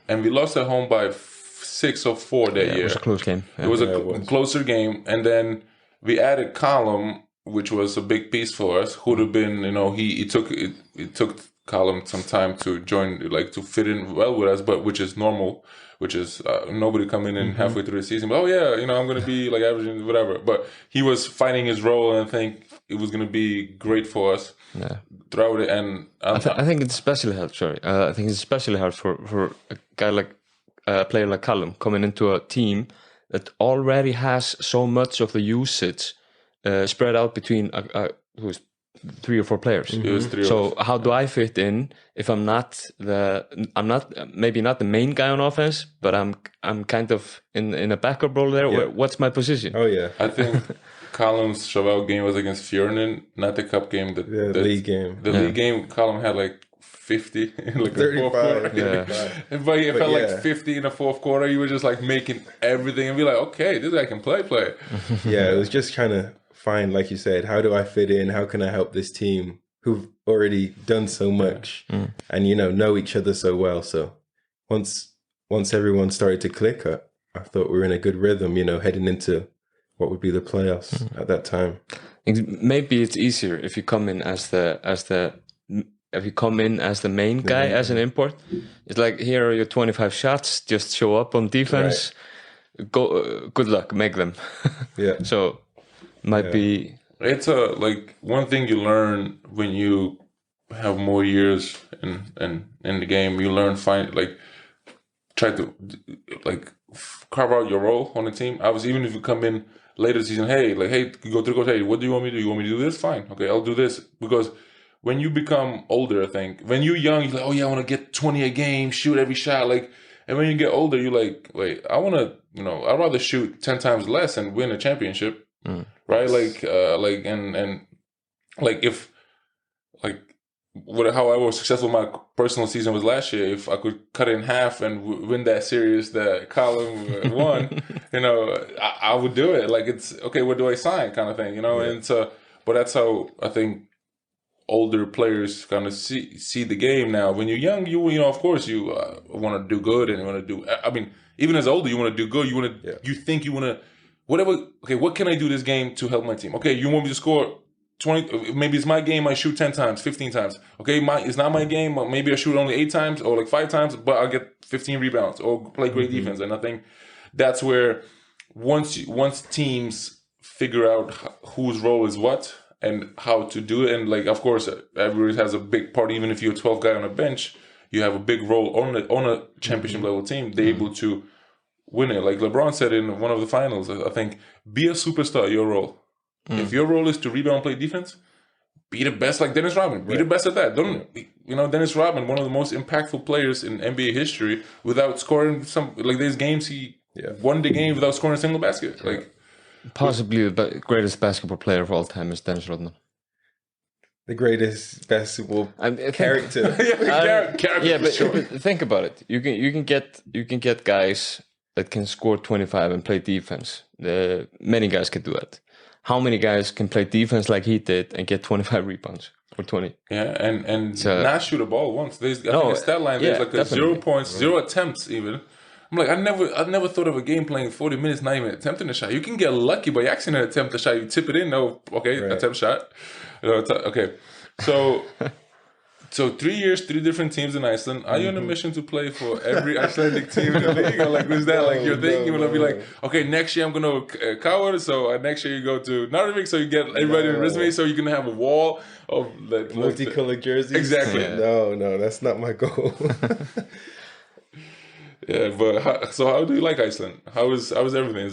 and we lost at home by 6 or 4 that year. It was a close game. Yeah. It was a closer game, and then we added Callum, which was a big piece for us. Who'd have been, it took Callum some time to join, like to fit in well with us, but which is normal. Which is nobody coming in halfway through the season. But, I'm going to be like averaging whatever. But he was finding his role, and I think it was going to be great for us throughout it. And I think it's especially hard. I think it's especially hard for a guy like a player like Callum coming into a team that already has so much of the usage spread out between who's 3 or 4 players. So how do I fit in if I'm maybe not the main guy on offense, but I'm kind of in a backup role there. Yeah. What's my position? Oh yeah, I think Callum's Chaval game was against Fjörnin, not the cup game. The league game. The league game. Callum had like 50 in like 35, the fourth quarter. Yeah. But he felt like 50 in the fourth quarter. You were just like making everything and be like, okay, this guy can play. Yeah, it was just trying to find, like you said, how do I fit in? How can I help this team who've already done so much and know each other so well? So once everyone started to click, I thought we were in a good rhythm, heading into what would be the playoffs at that time. Maybe it's easier if you come in as the main guy, as an import. It's like, here are your 25 shots, just show up on defense. Right. Go, good luck, make them. Yeah. So might be. It's like one thing you learn when you have more years in the game. You learn try to carve out your role on the team. Obviously, even if you come in later season, hey, you go to the coach, hey, what do you want me to do? You want me to do this? Fine. Okay, I'll do this. Because when you become older, I think, when you're young, you're like, oh yeah, I want to get 20 a game, shoot every shot. And when you get older, you're like, wait, I want to, I'd rather shoot 10 times less and win a championship. Right? How I was successful my personal season was last year. If I could cut it in half and win that series that Callum won, I would do it. Like, it's okay. What do I sign, kind of thing, Yeah. And so, but that's how I think older players kind of see the game now. When you're young, of course you want to do good and you want to do. I mean, even as older, you want to do good. You think you want to whatever. Okay, what can I do this game to help my team? Okay, you want me to score 20, maybe it's my game, I shoot 10 times, 15 times. Okay, it's not my game, maybe I shoot only 8 times or 5 times, but I'll get 15 rebounds or play great defense. And I think that's where once teams figure out whose role is what and how to do it, and of course, everybody has a big part, even if you're a 12th guy on a bench, you have a big role on a championship level team, they're able to win it. Like LeBron said in one of the finals, I think, be a superstar at your role. If your role is to rebound, play defense, be the best, like Dennis Rodman. Be the best at that. Dennis Rodman, one of the most impactful players in NBA history, without scoring there's games he won the game without scoring a single basket. Possibly the greatest basketball player of all time is Dennis Rodman. The greatest basketball character. But think about it. You can get guys that can score 25 and play defense. Many guys can do that. How many guys can play defense like he did and get 25 rebounds or 20? Yeah, and not shoot a ball once. There's a stat line. There's a 0 points, 0 attempts even. I'm like, I never thought of a game playing 40 minutes not even attempting a shot. You can get lucky by accident attempt a shot. You tip it in. No, okay, attempt shot. Okay, so 3 years, 3 different teams in Iceland. Are you on a mission to play for every Icelandic team in the league? Or is that your thing? You will be like, okay, next year I'm going to Coward, so next year you go to Narvik, so you get everybody in the resume, so you can have a wall of multicolored jerseys. Exactly. Yeah. No, that's not my goal. Yeah, but how do you like Iceland? How is everything?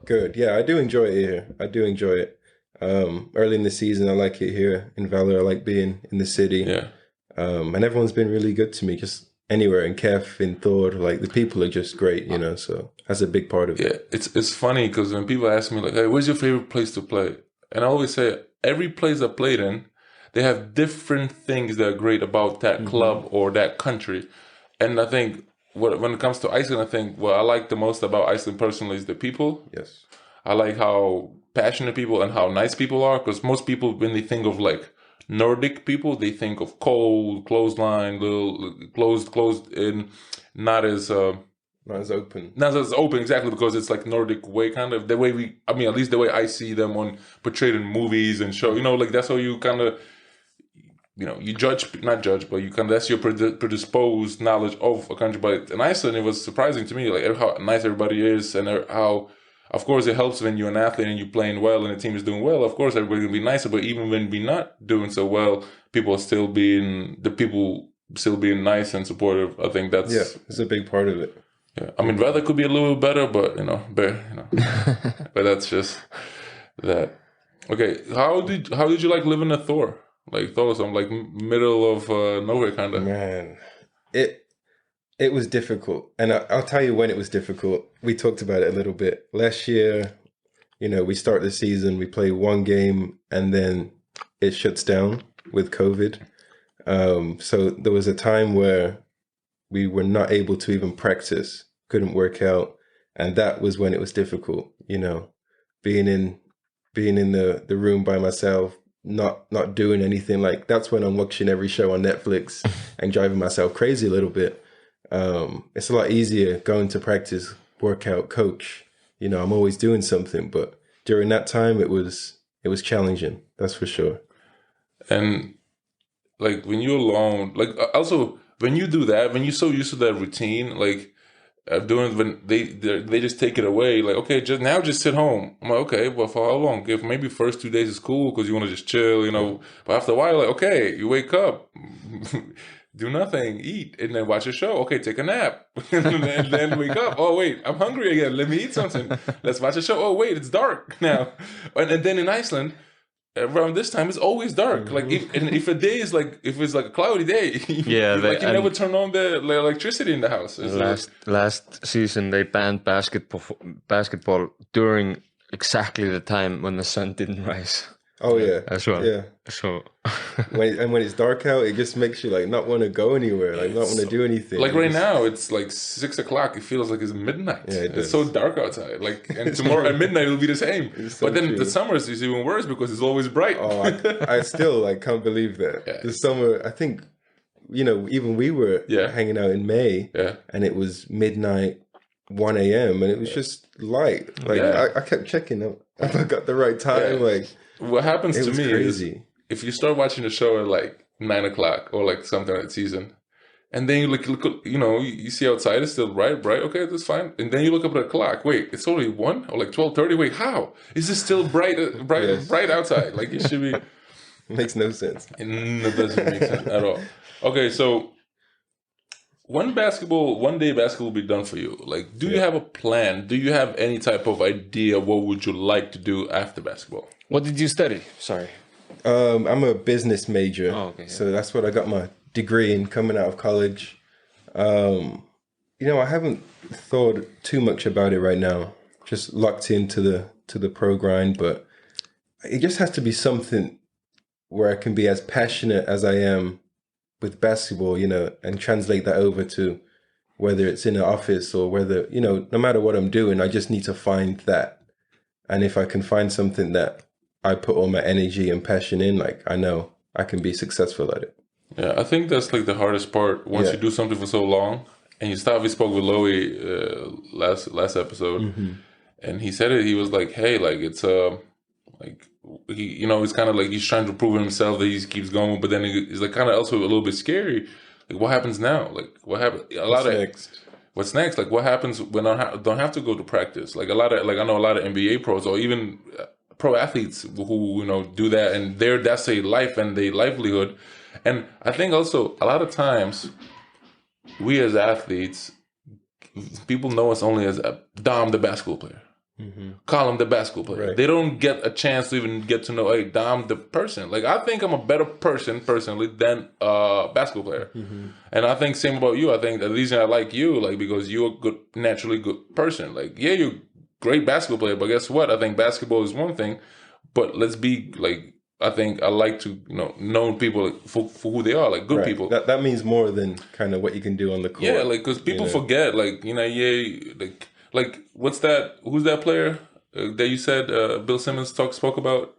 Good. Yeah, I do enjoy it here. I do enjoy it. Early in the season, I like it here in Valur. I like being in the city. Yeah. And everyone's been really good to me. Just anywhere in Kef, in Thor, the people are just great, So that's a big part of it. Yeah, it's funny because when people ask me hey, where's your favorite place to play? And I always say every place I played in, they have different things that are great about that club or that country. And I think when it comes to Iceland, I think what I like the most about Iceland personally is the people. Yes. I like how passionate people and how nice people are, because most people, when they think of Nordic people, they think of cold, clothesline, little closed in, not as open. Not as open, exactly, because it's Nordic way, kind of the way at least the way I see them portrayed in movies and show. That's how you kind of, you not judge, but you that's your predisposed knowledge of a country. But in Iceland, it was surprising to me, how nice everybody is and how. Of course, it helps when you're an athlete and you're playing well and the team is doing well. Of course, everybody's going to be nicer. But even when we're not doing so well, people still being nice and supportive. I think that's... Yeah, it's a big part of it. Yeah, I mean, weather could be a little better, but, but that's just that. Okay, how did you like living at Thor? Thor, some middle of nowhere, kind of. Man, It was difficult. And I'll tell you when it was difficult. We talked about it a little bit. Last year, we start the season, we play one game, and then it shuts down with COVID. So there was a time where we were not able to even practice, couldn't work out. And that was when it was difficult, being in the room by myself, not doing anything. That's when I'm watching every show on Netflix and driving myself crazy a little bit. It's a lot easier going to practice, workout, coach. I'm always doing something, but during that time it was challenging. That's for sure. And when you're alone, also when you do that, when you're so used to that routine, doing when they just take it away. Okay, just sit home. I'm like, okay, well, for how long? If maybe first 2 days is cool because you want to just chill, But after a while, okay, you wake up. do nothing, eat, and then watch a show. Okay, take a nap, and then wake up. Oh wait, I'm hungry again. Let me eat something. Let's watch a show. Oh wait, it's dark now. And then in Iceland, around this time, it's always dark. Like if a day is like, if it's like a cloudy day, Yeah, you never turn on the electricity in the house. Last season they banned basketball during exactly the time when the sun didn't rise Oh yeah, as well. yeah. So When it's dark out, it just makes you like not want to go anywhere, like not want to do anything. Like right now, it's like 6 o'clock. It feels like it's midnight. Yeah, it it's does. so dark outside. Like, and tomorrow at midnight it'll be the same. so But then true. the summers is even worse because it's always bright. Oh, I still like can't believe that. Yeah. The summer, I think, even we were hanging out in May, Yeah. and it was midnight, 1 a.m. and it was just light. Like Yeah. I kept checking if I got the right time. Yeah. Like What happens it to was me crazy. is if you start watching the show at like 9 o'clock or like something like that season, and then you look, you see outside it's still bright. Okay, that's fine. And then you look up at the clock. Wait, it's only 1 or like 12:30. Wait, how is it still bright Yes. bright outside? Like it should be. Makes no sense. It doesn't make sense at all. Okay, so one day basketball will be done for you. Like, do you have a plan? Do you have any type of idea? What would you like to do after basketball? what did you study? Sorry. I'm a business major, okay, yeah. so that's what I got my degree in coming out of college. I haven't thought too much about it right now. Just locked into the pro grind, but it just has to be something where I can be as passionate as I am with basketball, and translate that over to whether it's in an office or whether, no matter what I'm doing, I just need to find that. And if I can find something that I put all my energy and passion in, like I know I can be successful at it. Yeah, I think that's like the hardest part. Once you do something for so long, and we spoke with Loey last episode, and he said it. He was like, "Hey, like it's like he, it's kind of like he's trying to prove himself that he keeps going, but then he's like kind of also a little bit scary. Like, what happens now? Like, what happens? What's next? Like, what happens when I don't have to go to practice? Like I know a lot of NBA pros or even pro athletes who do that, and that's a life and a livelihood. And I think also a lot of times we as athletes, people know us only as Dom, the basketball player, Callum, the basketball player. Right. They don't get a chance to even get to know, hey, Dom, the person. Like, I think I'm a better person personally than a basketball player. And I think same about you. I think the reason I like you, like, because you're a naturally good person. Like, yeah, you're a great basketball player, but guess what? I think basketball is one thing, but let's be like, I think I like to know people for who they are, like good people. That means more than kind of what you can do on the court. Yeah, like because people forget, like like what's that? Who's that player that you said Bill Simmons spoke about?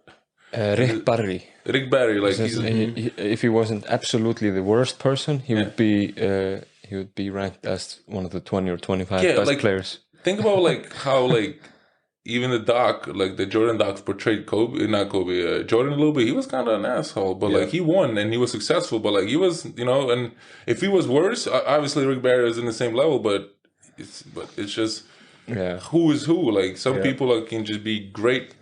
Rick Barry. Rick Barry, like If he wasn't absolutely the worst person, he would be ranked as one of the 20 or 25 best players. Think about like how like. Even the doc, like the Jordan docs portrayed Jordan a little bit. He was kind of an asshole, but like he won and he was successful. But like he was, and if he was worse, obviously Rick Barry is in the same level. But it's just who is who. Like some people can just be great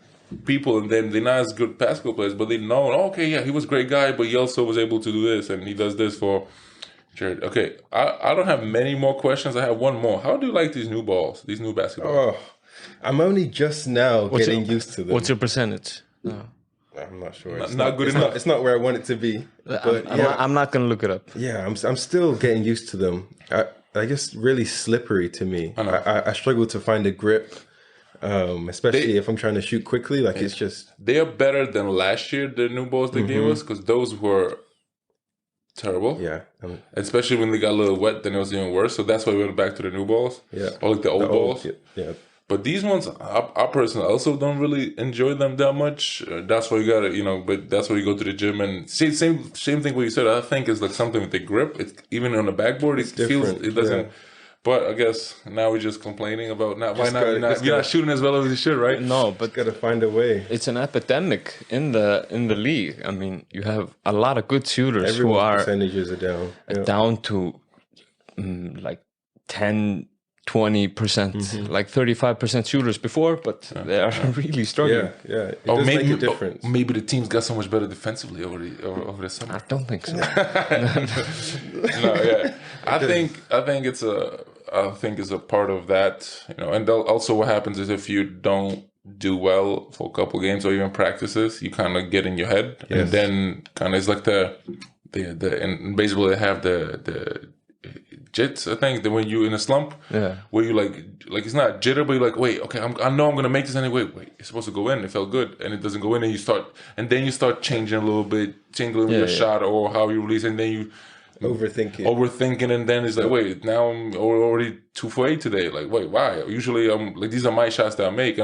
people and then they're not as good basketball players, but they know, he was a great guy, but he also was able to do this and he does this for Jared. Okay, I don't have many more questions. I have one more. How do you like these new balls, these new basketballs? Oh, I'm only just now getting used to them. What's your percentage? No. I'm not sure. It's not good enough. It's not where I want it to be. But I'm not going to look it up. Yeah, I'm still getting used to them. I just really slippery to me. I struggle to find a grip, especially if I'm trying to shoot quickly. Like it's just they are better than last year. The new balls they gave us because those were terrible. Yeah, especially when they got a little wet, then it was even worse. So that's why we went back to the new balls. Yeah, or like the old balls. Yeah. But these ones, I personally also don't really enjoy them that much. That's why you gotta, but that's why you go to the gym and same thing what you said. I think is like something with the grip. It's even on the backboard, it doesn't. Yeah. But I guess now we're just complaining about we're not shooting as well as we should, right? No, but gotta find a way. It's an epidemic in the league. I mean, you have a lot of good shooters Everyone's percentages are down to like 10. 20%, like 35% shooters before, but they are really struggling. Yeah. It does make a difference. Maybe the teams got so much better defensively over the summer. I don't think so. No, yeah. I think it's a part of that, and also what happens is if you don't do well for a couple games or even practices, you kind of get in your head, and then kind of it's like the and basically they have the jits. I think that when you're in a slump, where you like it's not jitter, but you're like, wait, okay, I know I'm gonna make this anyway. Wait, it's supposed to go in. It felt good, and it doesn't go in, and then you start changing a little bit, your shot or how you release, and then you overthinking, and then it's like, wait, now I'm already 2 for 8 today. Like, wait, why? Usually I'm like, these are my shots that I make,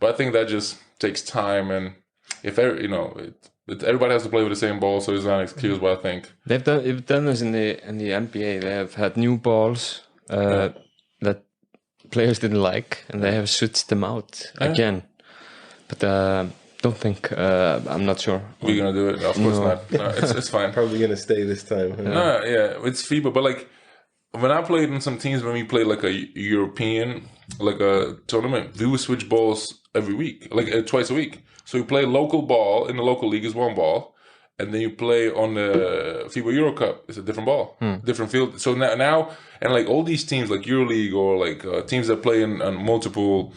but I think that just takes time, and if everybody has to play with the same ball, so it's not an excuse. But I think they've done this in the NBA. They have had new balls that players didn't like, and they have switched them out again. But don't think I'm not sure we're gonna do it. Of course not. No, it's fine. Probably gonna stay this time. Huh? No, it's FIBA. But like when I played in some teams, when we played like a European, like a tournament, we would switch balls every week, like twice a week. So you play local ball in the local league is one ball, and then you play on the FIBA Euro Cup. It's a different ball, different field. So now, and like all these teams, like EuroLeague or like teams that play in multiple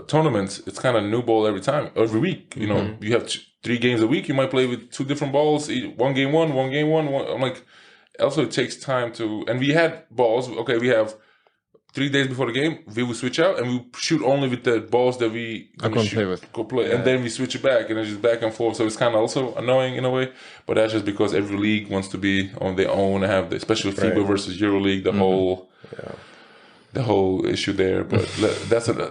tournaments, it's kind of new ball every week. You have 3 games a week. You might play with 2 different balls. One game one. I'm like, also it takes time to. And we had balls. Okay, we have 3 days before the game, we will switch out and we shoot only with the balls that we go play, and then we switch it back, and it's just back and forth. So it's kind of also annoying in a way, but that's just because every league wants to be on their own and have especially FIBA versus EuroLeague, the whole issue there. But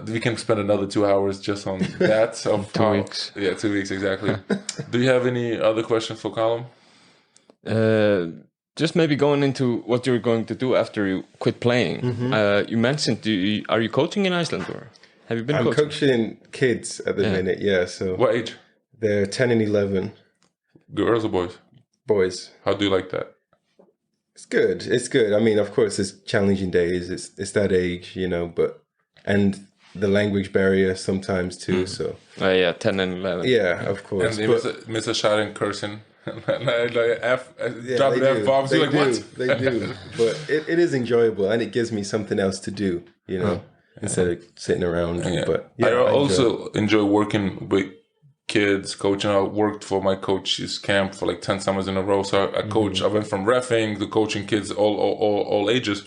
we can spend another 2 hours just on that. 2 weeks. Yeah, 2 weeks exactly. Do you have any other questions for Callum? Just maybe going into what you're going to do after you quit playing. You mentioned, are you coaching in Iceland, or have you been coaching? I'm coaching kids at the minute, So what age? They're 10 and 11. Girls or boys? Boys. How do you like that? It's good. I mean, of course, it's challenging days. It's that age, and the language barrier sometimes too. So 10 and 11. Yeah, of course. And they miss a shot in cursing. Dropping F-bombs. They like, what? They do. But it is enjoyable, and it gives me something else to do, instead of sitting around. But I also enjoy working with kids, coaching. I worked for my coach's camp for like 10 summers in a row. So I coach. I went from reffing to coaching kids all ages.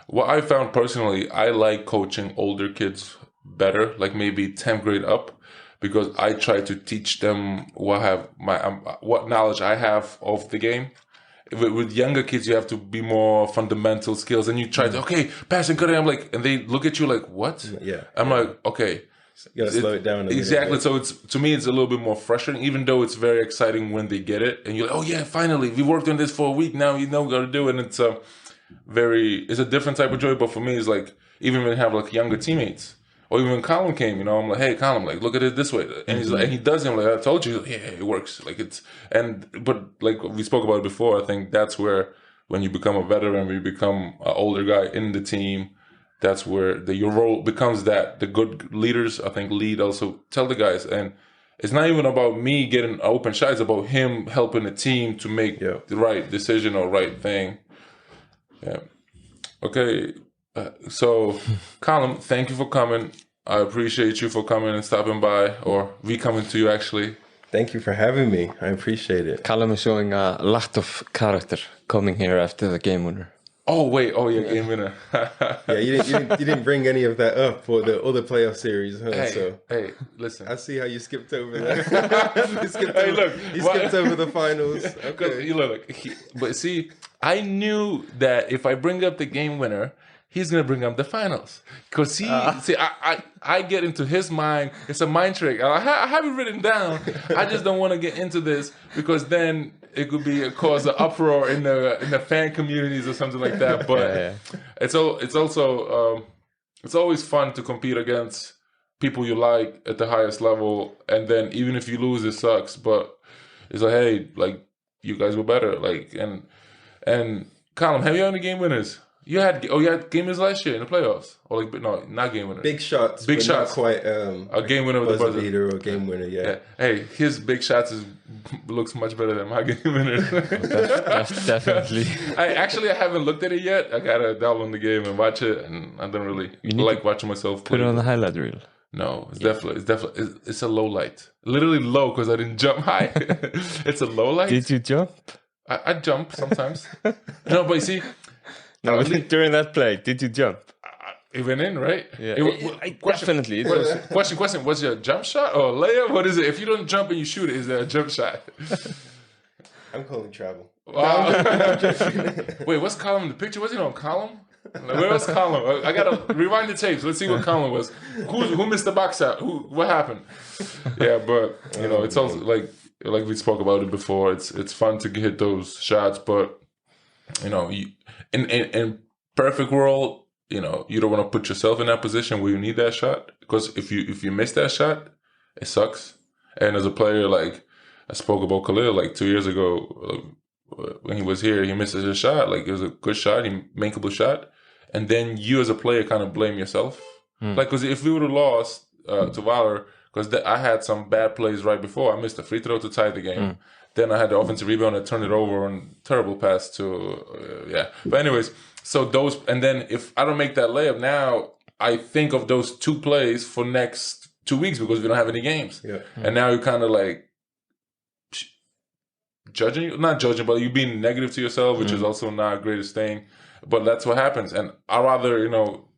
What I found personally, I like coaching older kids better, like maybe 10th grade up, because I try to teach them what knowledge I have of the game. With younger kids, you have to be more fundamental skills, and you try to passing, cutting. I'm like, and they look at you like, what? Yeah. I'm like, okay, you gotta slow it down. Exactly. So to me, it's a little bit more frustrating, even though it's very exciting when they get it, and you're like, oh yeah, finally, we worked on this for a week. Now we got to do it, and it's a different type of joy. But for me, it's like even when I have like younger teammates. Or even when Callum came, I'm like, hey, Callum, like, look at it this way. And he's like, and he does him like, I told you, it works. Like but like we spoke about it before, I think that's where, when you become a veteran, when you become an older guy in the team, that's where your role becomes that. The good leaders, I think, also tell the guys. And it's not even about me getting an open shot. It's about him helping the team to make the right decision or right thing. Yeah. Okay. So, Callum, thank you for coming. I appreciate you for coming and stopping by, or we coming to you actually. Thank you for having me. I appreciate it. Callum is showing a lot of character coming here after the game winner. Oh wait, game winner. You didn't bring any of that up for the other playoff series, huh? Hey, listen. I see how you skipped over that. You skipped over the finals. Okay. But see, I knew that if I bring up the game winner, he's gonna bring up the finals, because I get into his mind. It's a mind trick. I have it written down. I just don't want to get into this, because then it could be cause an uproar in the fan communities or something like that. But it's also it's always fun to compete against people you like at the highest level, and then even if you lose, it sucks. But it's like, hey, like, you guys were better. Like, and Callum, have you had any game winners? You had game winners last year in the playoffs, or like no, not game winners. Big shots, big but shots. not quite a game winner with the buzzer buzzer beater or game winner. Yeah. Hey, his big shots looks much better than my game winner. Definitely. I haven't looked at it yet. I gotta download the game and watch it, and I don't really like watching myself play. Put it on the highlight reel. No, it's definitely it's a low light. Literally low because I didn't jump high. It's a low light. Did you jump? I jump sometimes. No, but you see. No, during that play, did you jump? It went in, right? Yeah, definitely. Question. What's your jump shot or layup? What is it? If you don't jump and you shoot it, is there a jump shot? I'm calling travel. Wait, what's Callum in the picture? Was he on Callum? Where was Callum? I gotta rewind the tapes. Let's see what Callum was. Who missed the box out? What happened? Yeah, but it's also like we spoke about it before. It's fun to hit those shots, but in perfect world, you don't want to put yourself in that position where you need that shot, because if you miss that shot, it sucks. And as a player, like I spoke about Khalil like 2 years ago when he was here, he misses a shot. Like it was a good shot, makeable shot, and then you as a player kind of blame yourself. Like because if we would have lost to Valur, because I had some bad plays right before, I missed a free throw to tie the game. Then I had the offensive rebound and turned it over on terrible pass to But anyways, so those, and then if I don't make that layup now, I think of those 2 plays for next 2 weeks because we don't have any games. Yeah. And now you're kind of like not judging, but you're being negative to yourself, which is also not the greatest thing. But that's what happens. And I rather,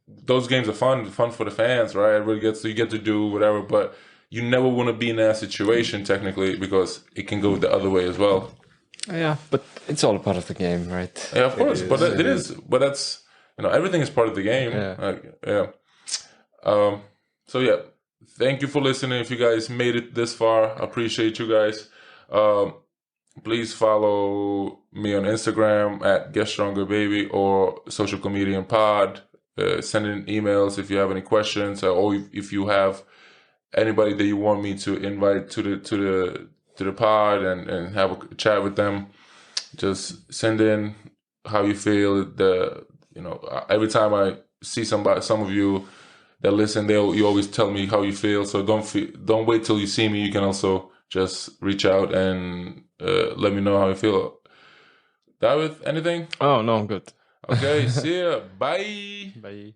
those games are fun for the fans, right? You get to do whatever, but you never want to be in that situation technically, because it can go the other way as well. Yeah, but it's all part of the game, right? Yeah, of course. But it is. But that's, everything is part of the game. Yeah. So yeah, thank you for listening. If you guys made it this far, I appreciate you guys. Please follow me on Instagram at Get Stronger Baby or Social Comedian Pod. Send in emails if you have any questions, or if you have anybody that you want me to invite to the pod and have a chat with them. Just send in how you feel. Every time I see some of you that listen, you always tell me how you feel. So don't wait till you see me. You can also just reach out and let me know how you feel. David, anything? Oh no, I'm good. Okay, see ya. Bye. Bye.